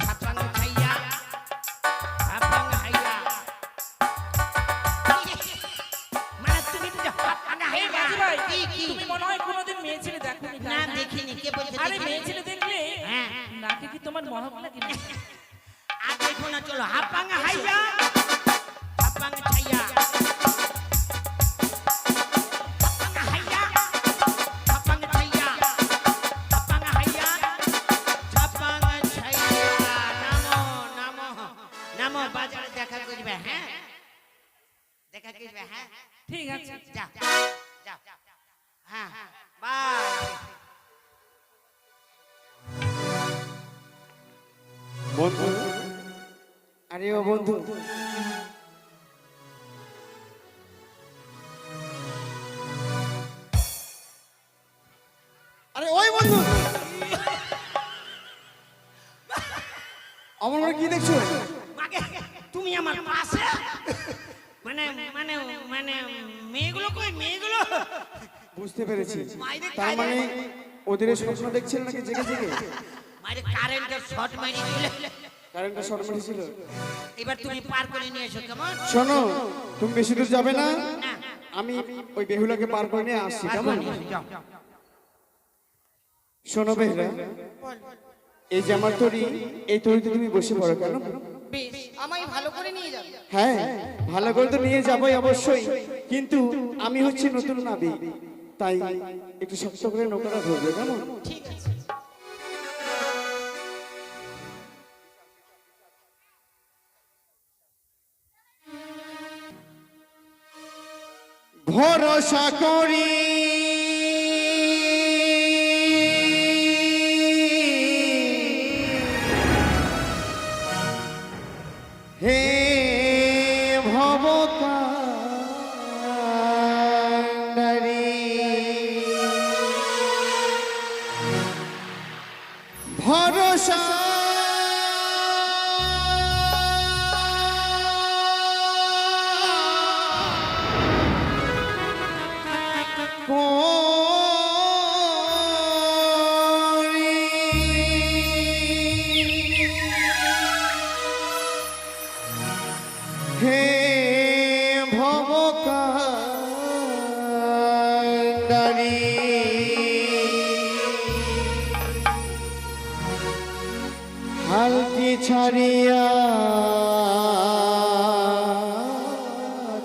হাপাং হাইয়া হাপাং হাইয়া। মানে তুমি তো হাপাং এই হাইয়া। মাঝি ভাই কি কি? তুমি মনে হয় কোনোদিন মেয়ে ছেলে দেখোনি তাই না না? দেখিনি। কে বলছে আরে দেখিনি? মেয়ে ছেলে দেখলে হ্যাঁ। নাকি কি তোমার মহক লাগে না আর দেখো না চলো হাপাং হাইয়া হাপাং ছাইয়া হাপাং হাইয়া হাপাং ছাইয়া হাপাং হাইয়া হাপাং ছাইয়া। নামো নামো নামো বাজারে দেখা করবে। হ্যাঁ দেখা করবে। হ্যাঁ ঠিক আছে যাও যাও হ্যাঁ বাই। বন্ধু, আরে ও বন্ধু, আরে ওই বন্ধু, আমার মনে কি দেখছো? মাকে তুমি আমার পাশে মানে মানে মানে মেয়েগুলো কই মেয়েগুলো? বুঝতে পেরেছি, মাইরে তার কারে? মানে ওদের স্বপ্ন দেখছিল নাকি জেগে জেগে? মাইরে কারেন্টের শর্ট মারি দিলে। কারেন্টটা শর্ট মেরেছিল। এবার তুমি পার করে নিয়ে এসো কেমন? শোনো, তুমি বেশি দূর যাবে না, না আমি ওই বেহুলাকে পার করে নিয়ে আসছি, পার কেমন? করে নিয়ে এসো, যাও। শোনো বেহুলা, এই যে আমার তরি, এই তরিতে তুমি বসে পড়ো কেন? বেশ, আমায় ভালো করে নিয়ে যাবে। হ্যাঁ, ভালো করে তো নিয়ে যাবোই অবশ্যই, কিন্তু আমি হচ্ছি নতুন নাবিক, তাই একটু শক্ত করে নৌকাটা ধরবে কেমন? ঠিক আছে। ভরসা করি হে ভবকান্ডারী, ভরসা হে ভবকান্ডারী, হালকি ছাড়িয়া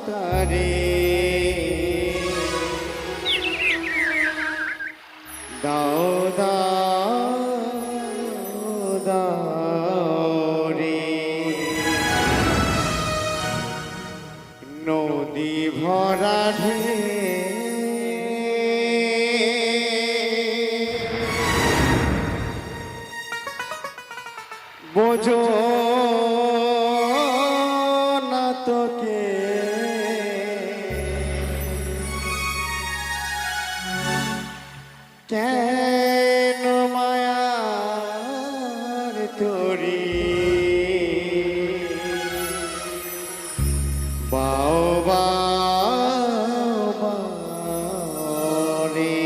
তারে দাও দাও দাও রে, নদী ভরা বোঝো না তোকে, কেন মায়ার তোরি বাও বাও বাও রে।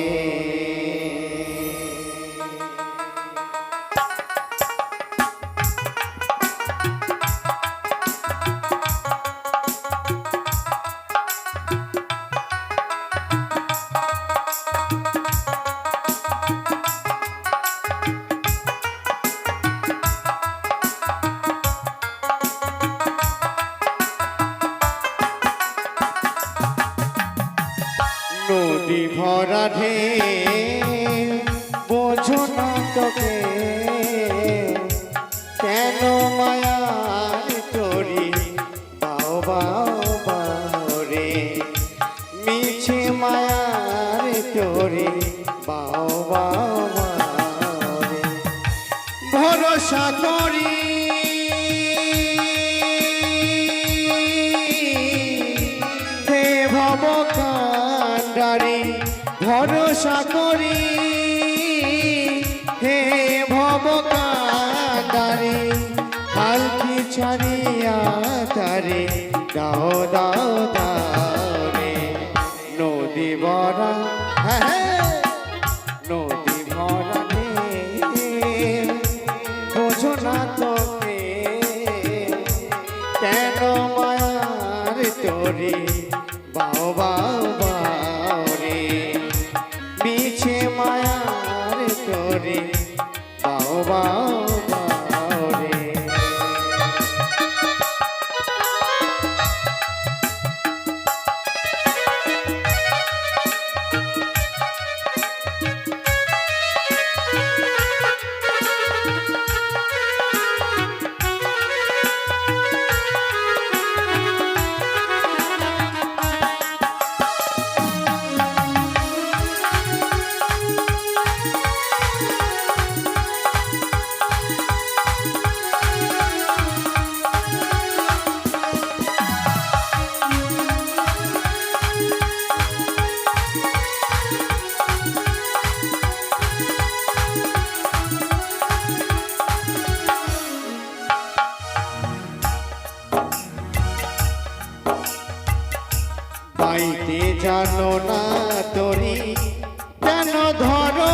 নদী ভরা ঢেউ বোঝো না তোকে, কেন মায়ার তোরি বাও বাও বাও রে, মিছে মায়ার তোরি বাও বাও বাও রে। ভরসা করি হে ভবকান্ডারী, ভরসা করি হে ভবকান্ডারী, হালকি ছাড়িয়া তারে দাও দাও দাও রে, নদী ভরা হ্যাঁ নদী ভরা ঢেউ বোঝো না তোকে, কেন মায়ার তোরে বাও বাও বাও রে, মিছে মায়ার তোরে বাও বাও বাও রে। পাইতে জানো না তোরি কেন ধরো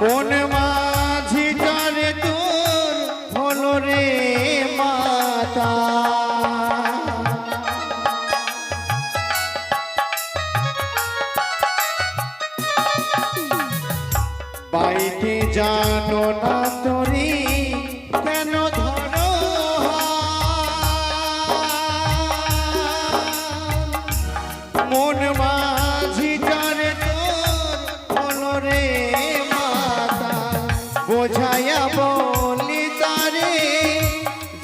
কোন মাঝিটারে তোর হলো রে মাতা, বাইতে জানো না তোরি কেন ধরো মন মাঝিটারে তোর হলো রে মাতা বোঝাইয়া বলি তারে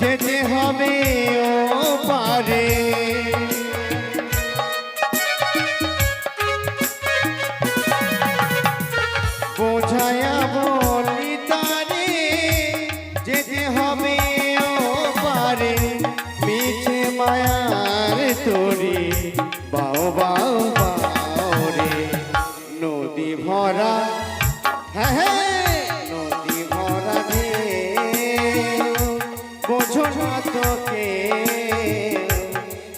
যেতে হবে ও পারে বোঝাইয়া বলি তারে যেতে হবে ও পারে মিছে মায়ার তোরি বাও বাও বাও রে নদী ভরা হ্যাঁ হ্যাঁ নদী ভরা রে বোঝো না তোকে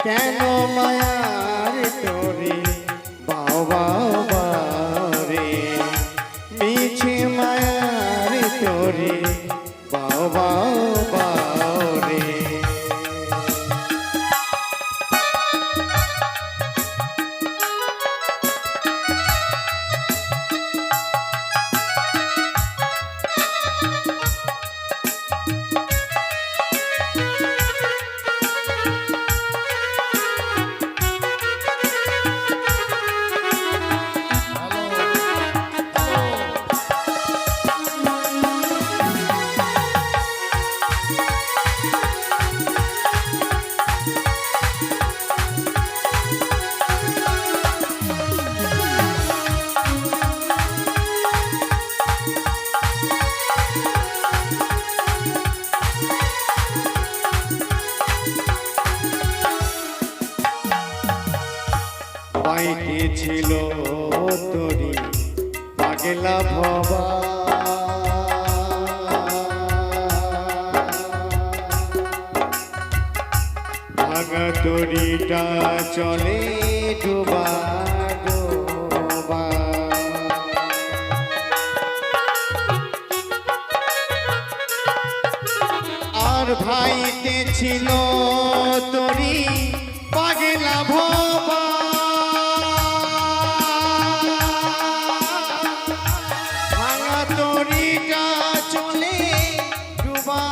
কেন মায়ার তোরি বাও বাও বাও রে মিছে মায়ার তোরি বাও বাও বাও রে বাইকে ছিল তোরি পাগলা ভবা ভাঙা তরিটা চলে ডোবা ডোবা আর ভাইতে ছিল তোরি পাগলা ভবা ভাঙা তরিটা চলে ডুবা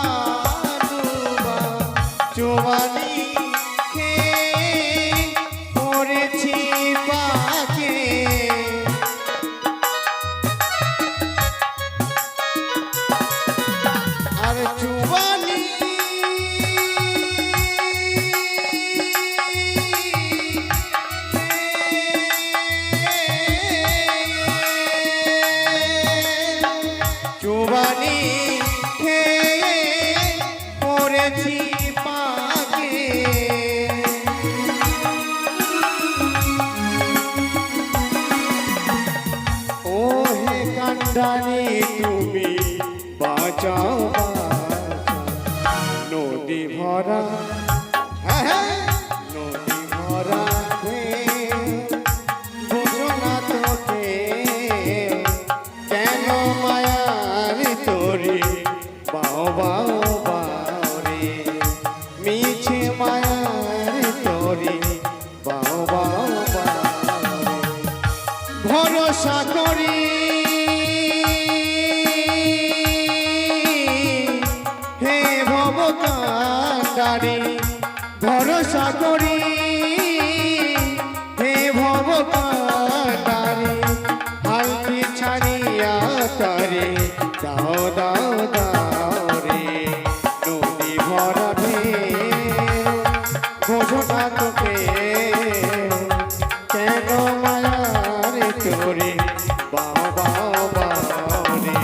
ডুবা চোবানি খেয়ে পড়েছি পাকে আর চুবানি চুবানি খেয়ে পড়েছি পাকে ও হে কান্ডানি তুমি বাঁচাও বাঁচাও নদী ভরা হ্যাঁ হ্যাঁ নদী ভরা বুঝো না তোকে কেন মায়ার তোরি বাও বাও বাও রে মিছে মায়ার তোরি বাও বাও বাও রে ভরসা করি হে ভব কান্ডারি ভরসা করি হে ভব কান্ডারি হালকি ছাড়িয়া তারে দাও দাও দাও রে নদী ভরা ঢেউ বোঝো না তোকে কেন মায়ার তোরে বাও বাও বাও রে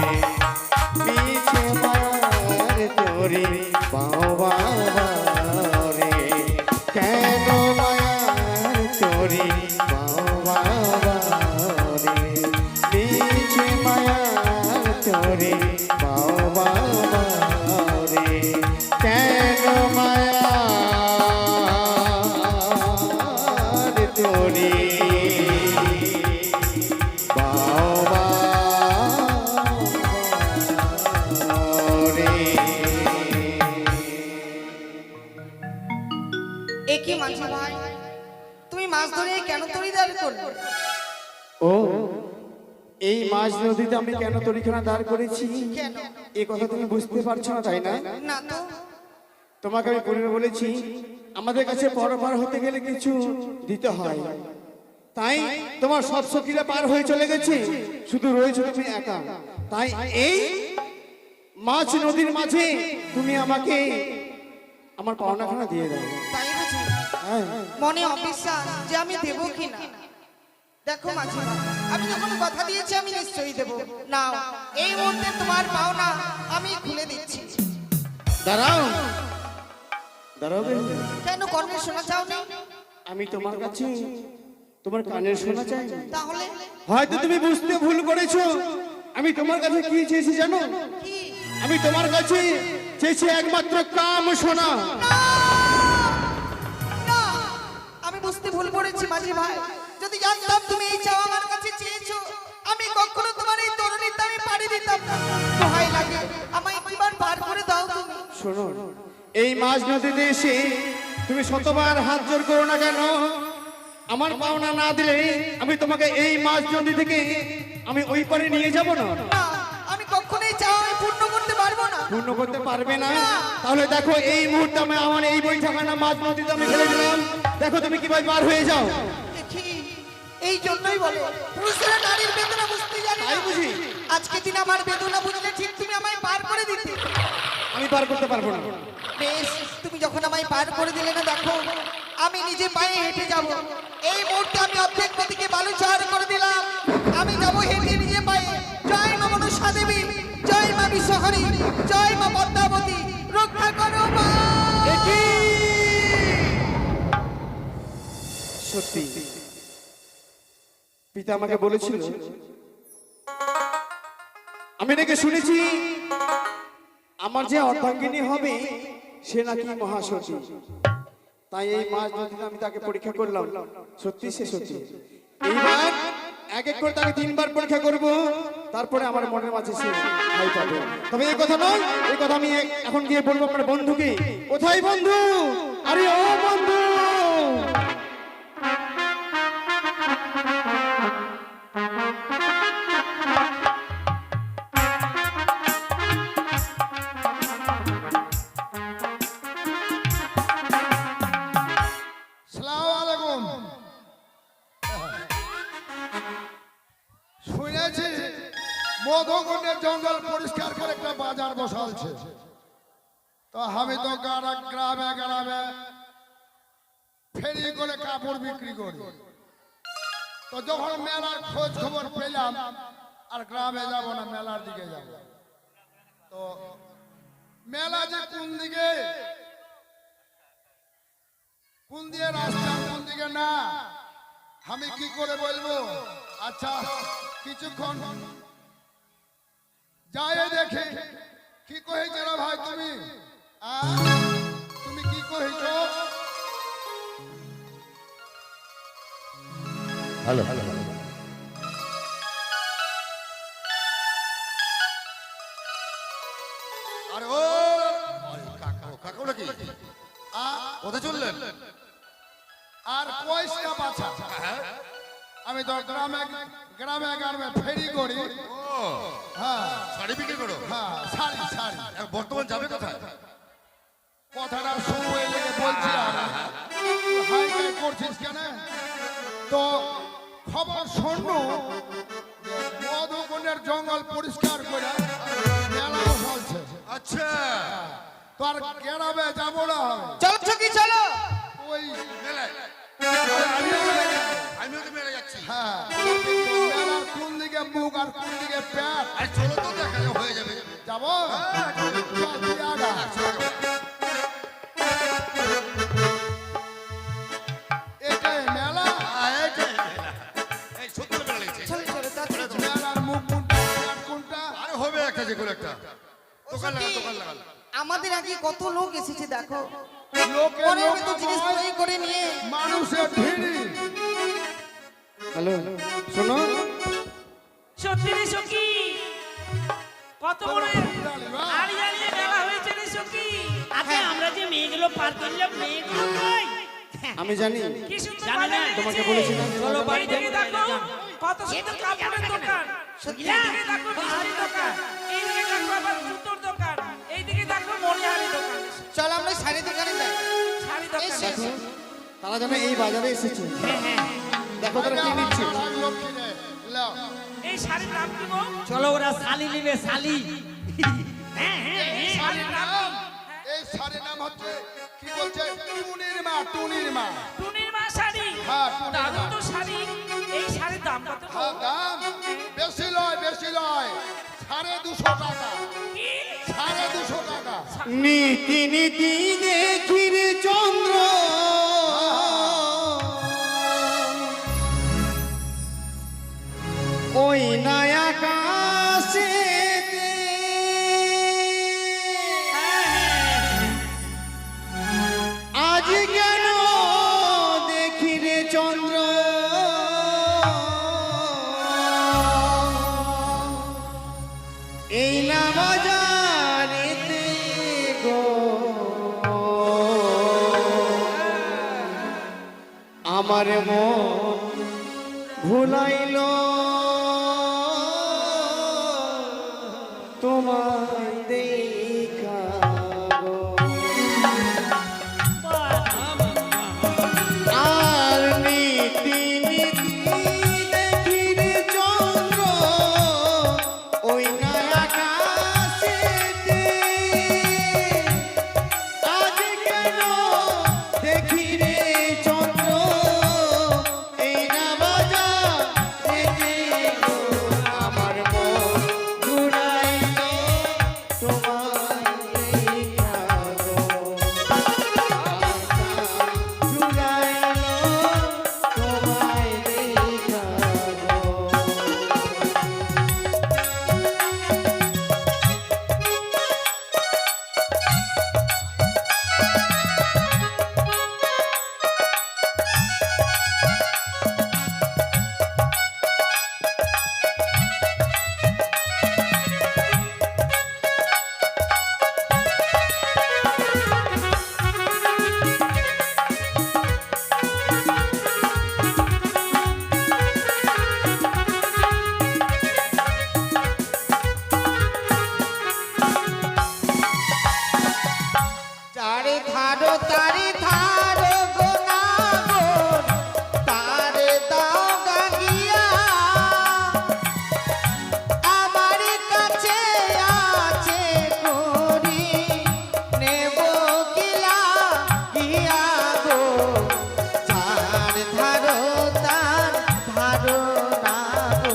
মিছে মায়ার তোরে বাও বাও বাও রে কেন মায়ার তোরে বাও বাও বাও রে মিছে মায়ার তোরে বাও বাও বাও রে কেন মায়ার তোরে বাও বাও রে একে মাঝি ভাই তুমি মাছ ধরে কেন তরি দাঁড় করলো? ও এই মাঝ নদীতে আমি কেন তরিখানা দাঁড় করেছি কেন? এই কথা তুমি বুঝতে পারছো না, তাই না? না তো। তোমাকে আমি পূর্বে বলেছি আমাদের কাছে পরপার হতে গেলে কিছু দিতে হয়, তাই তোমার সব সখীরা পার হয়ে চলে গেছে, শুধু রয়েছে তুমি একা। তাই এই মাছ নদীর মাঝে তুমি আমাকে আমার পাওনাখানা দিয়ে দাও। তাই বুঝি? হ্যাঁ, মনে অবিশ্বাস যে আমি দেবো কি না। দেখো মাঝি, আমি যখন কথা দিয়েছি আমি নিশ্চয়ই দেবো। নাও, এই মুহূর্তে তোমার পাওনা আমি খুলে দিচ্ছি। দাঁড়াও দাঁড়াও বে। কেন কর্ণের শোনা চাও না? আমি তোমার কাছে তোমার কানের শোনা চাই। তাহলে হয়তো তুমি বুঝতে ভুল করেছো। আমি তোমার কাছে কি চেয়েছি জানো? কি? আমি তোমার কাছে চেয়েছি একমাত্র কাম শোনা। না, আমি বুঝতে ভুল করেছি মাঝি ভাই। যদি জানতাম তুমি এই চাও আমার কাছে চেয়েছো, আমি কখনো তোমার এই তরুণীতে আমি পাড়ি দিতাম না। ভয় লাগে, আমায় একবার পার করে দাও তুমি। শোনো, এই মাঝ নদীতে এসে তুমি শতবার হাত জোর করো না কেন, আমার পাওনা না দিলে আমি তোমাকে এই মাঝ নদী থেকে আমি ওই পারে নিয়ে যাব না। না, আমি কখনোই চাও আমি পূর্ণ করতে পারবো না। পূর্ণ করতে পারবে না? তাহলে দেখো এই মুহূর্তে আমি আমার এই বৈঠাখানা মাঝ নদীতে আমি ফেলে দিলাম। দেখো তুমি কিভাবে পার হয়ে যাও। দেখি, এই জন্যই বলে পুরুষেরা নারীর বেদনা বুঝতে জানে না। তাই বুঝি? আজকে দিন আমার বেদনা বুঝলে ঠিক তুমি আমায় পার করে দিতে। আমি পার করতে পারবো না। বেশ, তুমি যখন আমায় পার করে দিলে না, দেখো আমি নিজে পায়ে হেঁটে যাব। এই মুহূর্তে আমি অর্ধেক নদীকে বালুচর করে দিলাম। আমি যাব হেঁটে নিজে পায়ে। জয় মা মনসা দেবী, জয় মা বিশ্বহরী, জয় মা পদ্মাবতী, রক্ষা করো মা। সত্যি পিতা আমাকে বলেছিল, আমি নাকি শুনেছি আমার যে অর্ধাঙ্গিনী হবে সে নাকি মহাসতী। তাই এই মাঝ নদীতে আমি তাকে পরীক্ষা করলাম, সত্যি সে সত্যি। এইবার এক এক করে তাকে 3 বার পরীক্ষা করব, তারপরে আমার মনের মাঝে সে ঠাঁই পাবে। তবে এই কথা নয়, এই কথা আমি এখন গিয়ে বলবো আমার বন্ধুকে। কোথায় বন্ধু? আরে ও বন্ধু! সালাম আলাইকুম। শুনেছি মধুকুণ্ডের জঙ্গল পরিষ্কার করে একটা বাজার বসালছে, তো আমি তো গ্রামে গ্রামে ফেরি করে কাপড় বিক্রি করি। তো যখন মেলার খোঁজ খবর পেলাম আর গ্রামে যাব না, মেলার দিকে যাব। তো মেলা যে কোন দিকে, কোন দিয়ে রাস্তা, কোন দিকে না, আমি কি করে বলবো? আচ্ছা, কিছুক্ষণ যাই দেখে কি কহেছ রে ভাই তুমি? তুমি কি কহেছ? হ্যালো, আরে ও কাকু নাকি? কোথায় চললেন? আর কয়টা বাছা? আমি তো গ্রামে গ্রামে গ্রামে ফেরি করি। হ্যাঁ, শাড়ি বিক্রি করো? হ্যাঁ, শাড়ি শাড়ি। বর্তমান যাবে কোথায়? কথাটা সময় লেগে বলছি, আর হাই হাই করছিস কেন? তো খবর শোনো, মধুকুণ্ডের জঙ্গল পরিষ্কার করে মেলা বসালছে। আচ্ছা, তো আর গ্রামে যাবো না, চলো ছকি চলো। ওই মেলায় আমিও তো মেলায় যাচ্ছি। হ্যাঁ, মেলার কোন দিকে মুখ আর কোন দিকে প্যাট আর চলো তো, দেখা হয়ে যাবে। যাবো। চল, তুই আগা। এটাই মেলা। এই সত্যি মেলা লেগেছে। চলো চলো তাড়াতাড়ি। মেলার মুখ কোনটা, প্যাট কোনটা? আরে হবে একটা, যে কোনো একটা দোকান লাগা, দোকান লাগাল। আমাদের আগে কত লোক এসেছে দেখো, লোকে মনের লোক মতো জিনিস নয়, তৈরি করে নিয়ে। মানুষের ভিড়ি। হ্যালো, শোনো, সত্যি রে সখী, কত বড় আড়ি আড়িয়ে মেলা হয়েছে রে সখী। আগে আমরা যে মেয়েগুলো পার করলাম, মেয়েগুলো কই? আমি জানি কি সুন্দর জানি না, বাজার তোমাকে লেগেছে। বলেছিলাম। চলো বাড়ি এই দেখি দেখো, কত সুন্দর কাপড়ের দোকান, সত্যি এইদিকে দেখো মিষ্টির দোকান, এইদিকে দেখো আবার জুতোর দোকান, এইদিকে দেখো মনিহারি দোকান। চল আমরা শাড়ি দোকানে যাই। শাড়ি দোকান। এসো, এসো। তারা যেন এই বাজারে এসেছে। হ্যাঁ হ্যাঁ। দেখো তারা কি নিচ্ছে। লক্ষ্মী রে লাও এই শাড়ির নাম কি গো? চলো ওরা শালি নিবে শালি। হ্যাঁ হ্যাঁ এই এই শাড়ির শাড়ির নাম নাম কি? এই শাড়ির নাম হচ্ছে কি বলছে টুনির মা টুনির মা টুনির মা শাড়ি। হ্যাঁ, টুনির মা। দারুণ তো শাড়ি। এই শাড়ির দাম কত গো? হ্যাঁ দাম বেশি লয় 250 টাকা, কি? 250 টাকা। নীতি নীতি দেখির চন্দ্র ওই নয়া কাশে আজ কেন দেখি রে চন্দ্র এই না বাজারেতে গো আমার মন ভুলাইল তোমায় দেখা গো। আর নীতি নীতি দেখি রে চন্দ্র ওই না আকাশেতে আজ কেন দেখি রে চন্দ্র এই না বাজারেতে গো আমার মন ঘুরাইল তোমায় দেখা গো। ঘুরাইল তোমায় দেখা গো। চারে ধারো তারি ধারো গোনাগর তারে দাও গাগিয়া আমার কাছে আছে করি নেব কিলা গিয়া গো চার ধারো তার ধারো না গো।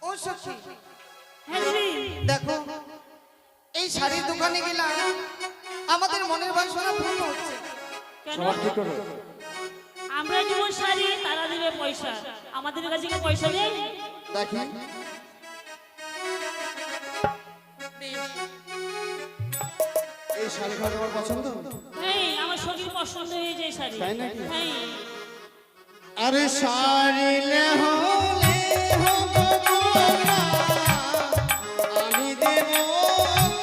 ও সখী, হ্যাঁ দিদি। দেখো এই শাড়ির দোকানে গেলাম আমাদের মনের বাসনা পূর্ণ হচ্ছে। কেন? সবার ঠিক করো। আমরা দিব শাড়ি, তারা দিবে পয়সা। আমাদের কাছে কি পয়সা নেই? দেখি এই শাড়িটা তোমার পছন্দ? হ্যাঁ, আমার শরীর পছন্দ হয়েছে এই শাড়ি। তাই নাকি? হ্যাঁ। আরে শাড়ি হলে হবনা আমি দেব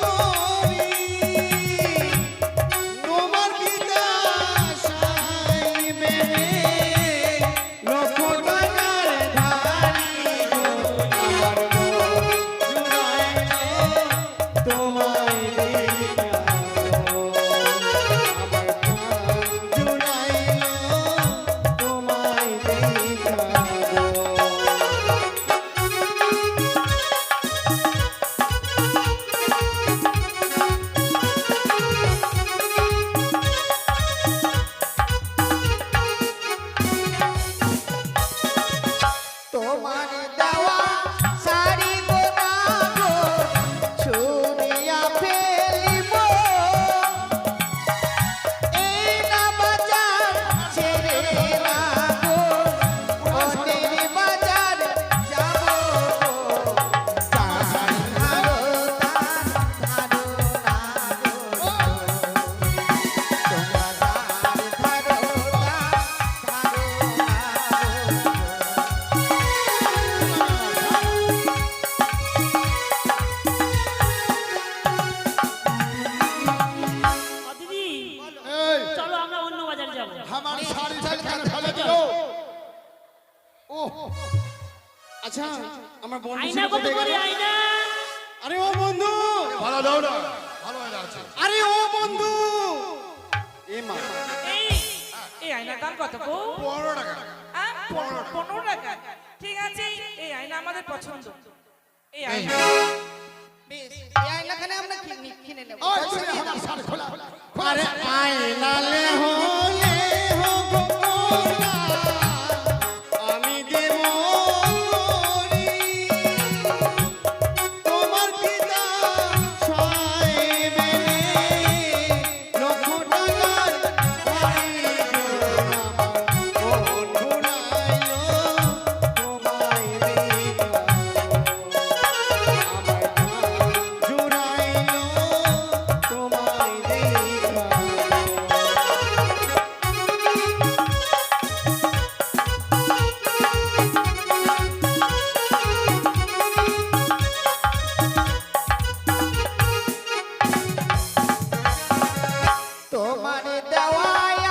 করি তোমার পিতা সাইবে লক্ষ টাকার ধারি গো আমার মন জুড়াইল তোমায় দেখা গো। আমার প্রাণ জুড়াইল তোমায় দেখা গো। তোমার দেওয়া শাড়ি গোনাগো ছুঁড়িয়া ফেলিব এই না বাজার ছেড়ে না গো অন্যের বাজার যাব গো চার ধারো তার ধারো না গো তোমরা চার ধারো তার ধারো না গো। আচ্ছা আমার বন্ধু আয়না ছিল কত কোথায় করে গেল? আয়না? আরে ও বন্ধু, ভালো দাও না ভালো হয়ে আছে আরে ও বন্ধু, এ মা এই এই আয়নার দাম কত গো? 15 টাকা 15 টাকা। ঠিক আছে, এই আয়না আমাদের পছন্দ। এই আয়না বেশ এই আয়নাখানে আমরা কিনে নেব ওই পয়সা তুমি দিয়ে আমার দাও। শাড়ি খোলা আরে আয়না লে হলে হো গোলা, আমি দেব করি। তোমার পিতা সাহেবে লক্ষ টাকার বাড়ি জোড়া, মন ভুলাইলো তোমায় দেখা। আমার প্রাণ জুড়াইলো তোমায় দেখা। তোমার দেওয়া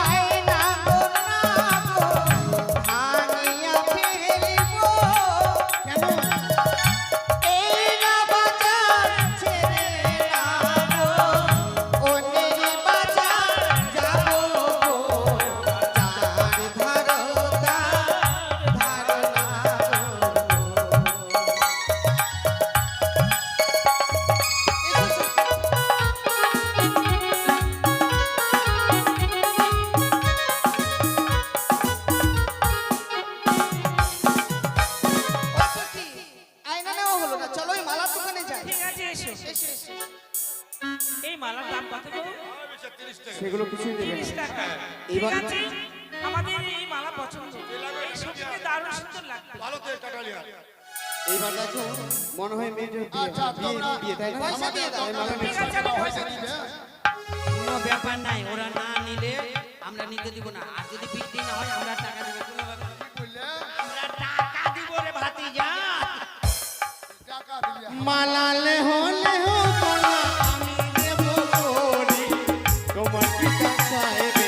আয়না গো না গো, ভাঙিয়া ফেলিব। এই না বাজার ছেড়ে না গো, অন্যের বাজার যাব গো। যার ধারো তার ধারণা আয়না নেওয়া হলো না, চলো এই মালার দোকানে যাই। ঠিক আছে, এসো। এসো, এসো। এই মালার দাম কত গো? 30 টাকা সেগুলো কিছুই দেবে 30 না। টাকা। ঠিক এবার- আছে, আমাদের এই মালা পছন্দ। এই সবথেকে দারুণ সুন্দর লাগবে। ভালো তেল কাটালিয়া এইবার দেখো মনে হয় মেয়ের বিয়ে, আচ্ছা, তোমরা- বিয়ে তাই না? পয়সা দিয়ে দাও। তাই মালা ঠিক নিয়ে- আছে, আমি পয়সা পয়সা দিবে কোনো ব্যাপার নাই, ওরা না নিলে আমরা নিতে দিব না। আর যদি বিক্রি না হয় আমরা টাকা দেবো, কোনো ব্যাপার না। বুঝলে আমরা টাকা দিব রে ভাতিজা। টাকা দিবে মালা লে হলে হো গোলা, আমি দেব করি। তোমার পিতা সাহেবে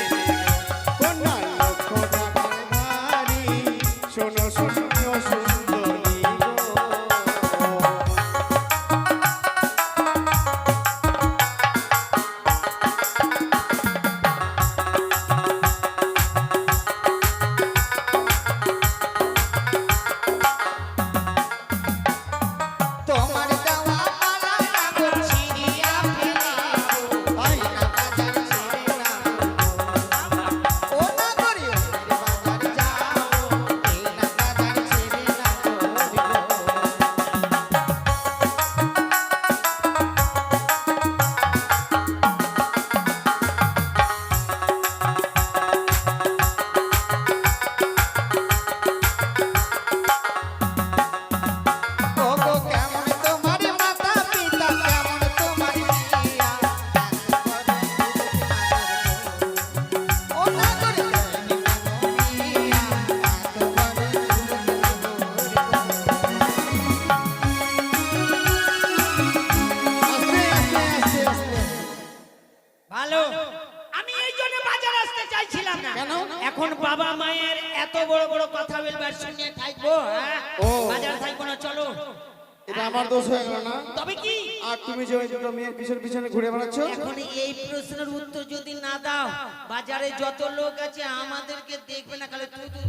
কন্যা লক্ষ টাকার ধারি। শোনো শোনো সুন্দরী গো। তোমার দেওয়া মালা না গো, ছিঁড়িয়া ফেলিব। আয়না বাজার ছেড়ে না গো, ও না করি অন্যের বাজার যাও। এই না বাজার ছেড়ে না গো। ওগো কেমন তোমার মাতা পিতা, কেমন তোমার বিয়া, ও না করে আস্তে আস্তে আস্তে আস্তে। ভালো, আমি এই জন্য বাজার আসতে চাইছিলাম না। কেন? এখন বাবা মায়ের এত বড় বড় কথা বলবার শুনে থাকবো, হ্যাঁ? ও। বাজার থাকবো না, চলো। এটা আমার দোষ হয়ে গেল না? তবে কি আর তুমি যে ওই দুটো মেয়ের পিছনে পিছনে ঘুরে বেড়াচ্ছ, এখন এই প্রশ্নের উত্তর যদি না দাও, বাজারে যত লোক আছে আমাদেরকে দেখবে না, খালি তুই তুই।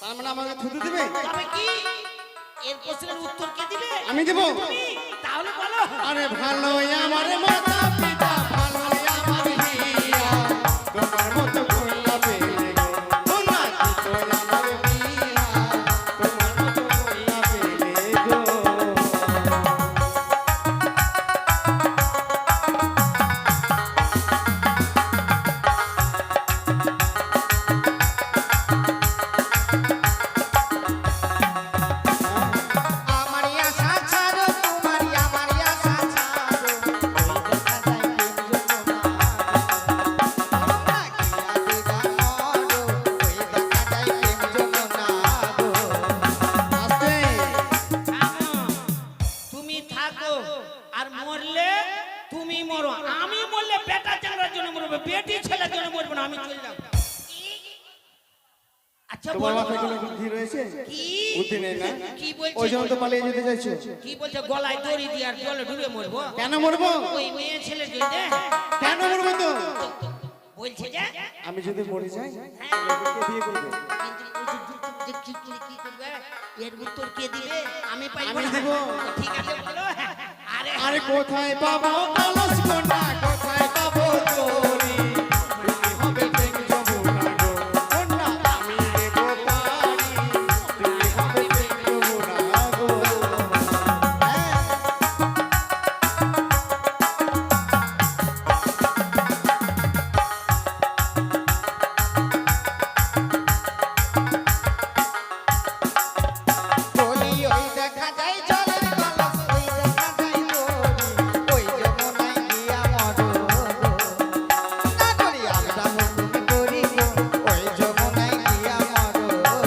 তার মানে আমাকে থুতু দিবে? তবে কি এর প্রশ্নের উত্তর কে দিবে? আমি দেবো? তুমি। তাহলে বলো। আরে ভালোই আমার মাতা পিতা, ভালোই আমার হিয়া, তোমার মতো কইলা পেলে গো। তোমরা কি কইলা আমার বিয়া, তোমার মতো কইলা পেলে গো। আমার আশা ছাড়ো, তোমার আমার আশা ছাড়ো। তুমি থাকো, আর মরলে তুমি মরো। আমি মরলে বেটা ছেলের জন্য মরবে, বেটি ছেলের জন্য মরবে না। আমি চলে যাব। আচ্ছা তোমার বলো মাথায় কোনো বুদ্ধি রয়েছে? কি বুদ্ধি নেই না? কি বলছো ওই জন্য তো পালিয়ে যেতে চাইছো। কি বলছো গলায় দড়ি দিয়ে আর জলে ডুবে মরবো কেন মরবো? ওই মেয়ে ছেলের জন্য কেন মরবো তো? বলছে যে আমি যদি মরে যাই তাহলে কে বিয়ে করবে? কিন্তু ওই যে কি করবে এর উত্তর কে দিবে আমি পাইবো আমি না দিব। ঠিক আছে বলো আরে আরে কোথায় পাবো কলস কোনা, কোথায় পাবো তোরি? তুমি হবে প্রেম যমুনা গো, কন্যা আমি দেব পারি। তুমি হবে প্রেম যমুনা গো। বলি ওই দেখা যায় জলের কলস, ওই দেখা যায় তোরি, ওই যমুনায় গিয়া মরো গো। না করি আমরা হুকুম করি গো, ওই যমুনায় গিয়া মরো গো।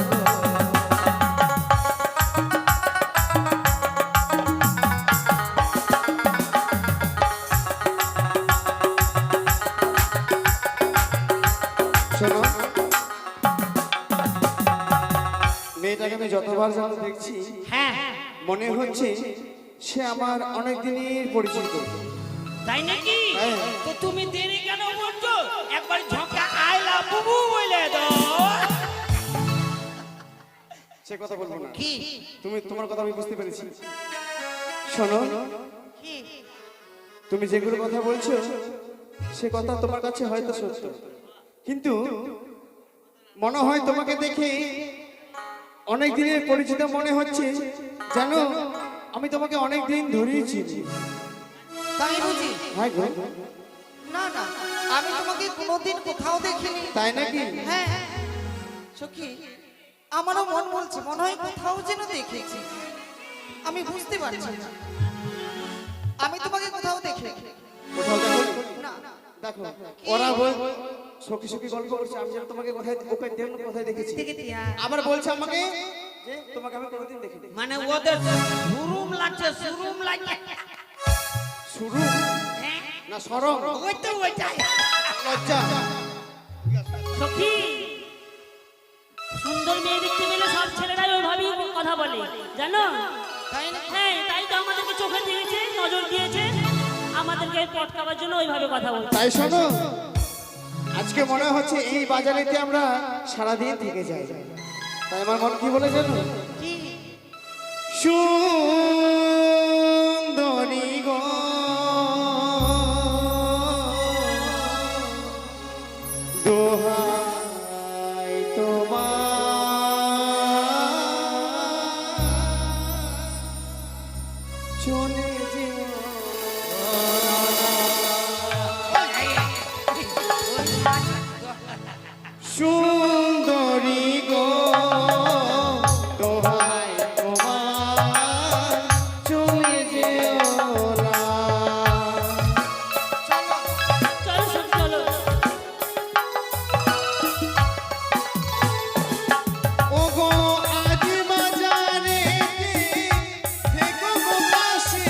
শোনো, মেয়েটাকে আমি যতবার যেন দেখছি হ্যাঁ মনে হচ্ছে সে আমার অনেক দিনের পরিচিত। তাই নাকি হ্যাঁ। তো তুমি দেরি কেন বলছো একবার ঝোঁকা আইলা বুবু বলে দাও সে কথা বলবো না, কি তোমার কথা আমি বুঝতে পেরেছি। শোনো, কি তুমি যেগুলো কথা বলছো সে কথা তোমার কাছে হয়তো সত্য, কিন্তু মনে হয় তোমাকে দেখে অনেক দিনের পরিচিত মনে হচ্ছে। জানো, আমি তোমাকে অনেক দিন ধরেই চিনি। তাই বুঝি? হ্যাঁ গো। না না, আমি তোমাকে কোনোদিন কোথাও দেখিনি। তাই নাকি? হ্যাঁ সখী, আমারও মন বলছে মনে হয় কোথাও যেন দেখেছি, আমি বুঝতে পারছি না। আমি তোমাকে কোথাও দেখে কোথাও দেখো? না। দেখো, ওরা বল সখী সখী গল্প করছে, আমি যেন তোমাকে কোথায় কোথায় দেখেছি। আবার বলছে আমাকে যে তোমাকে আমি কোনোদিন দেখিনি। মানে ওদের সুরুম লাগছে শুরু না শরম, ওইটাই লজ্জা। সখী, সুন্দর মেয়ে দেখতে পেলে সব ছেলেরাই ওইভাবেই কথা বলে, জানো? হ্যাঁ, তাই তো আমাদেরকে চোখে দিয়েছে, নজর দিয়েছে, আমাদেরকে পটকাবার জন্য ওইভাবে কথা বলছে। তাই শোনো, আজকে মনে হচ্ছে এই বাজারেতে আমরা সারাদিন থেকে যাই। তাই আমার মন কি বলে জানো? সুন্দরী গো, দোহাই তোমার চলে যেও সুন্দরী গো, দোহাই তোমার চলে যেও না। চলো সখী, চলো। ওগো আজ বাজারে থেকো গো পাশে,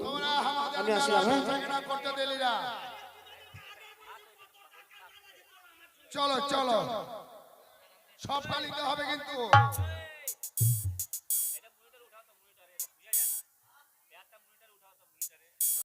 তোমরা আমাদের আমি আসলাম, হ্যাঁ? ঝগড়া করতে দিলি না। চলো চলো, সব কালিতে হবে কিন্তু।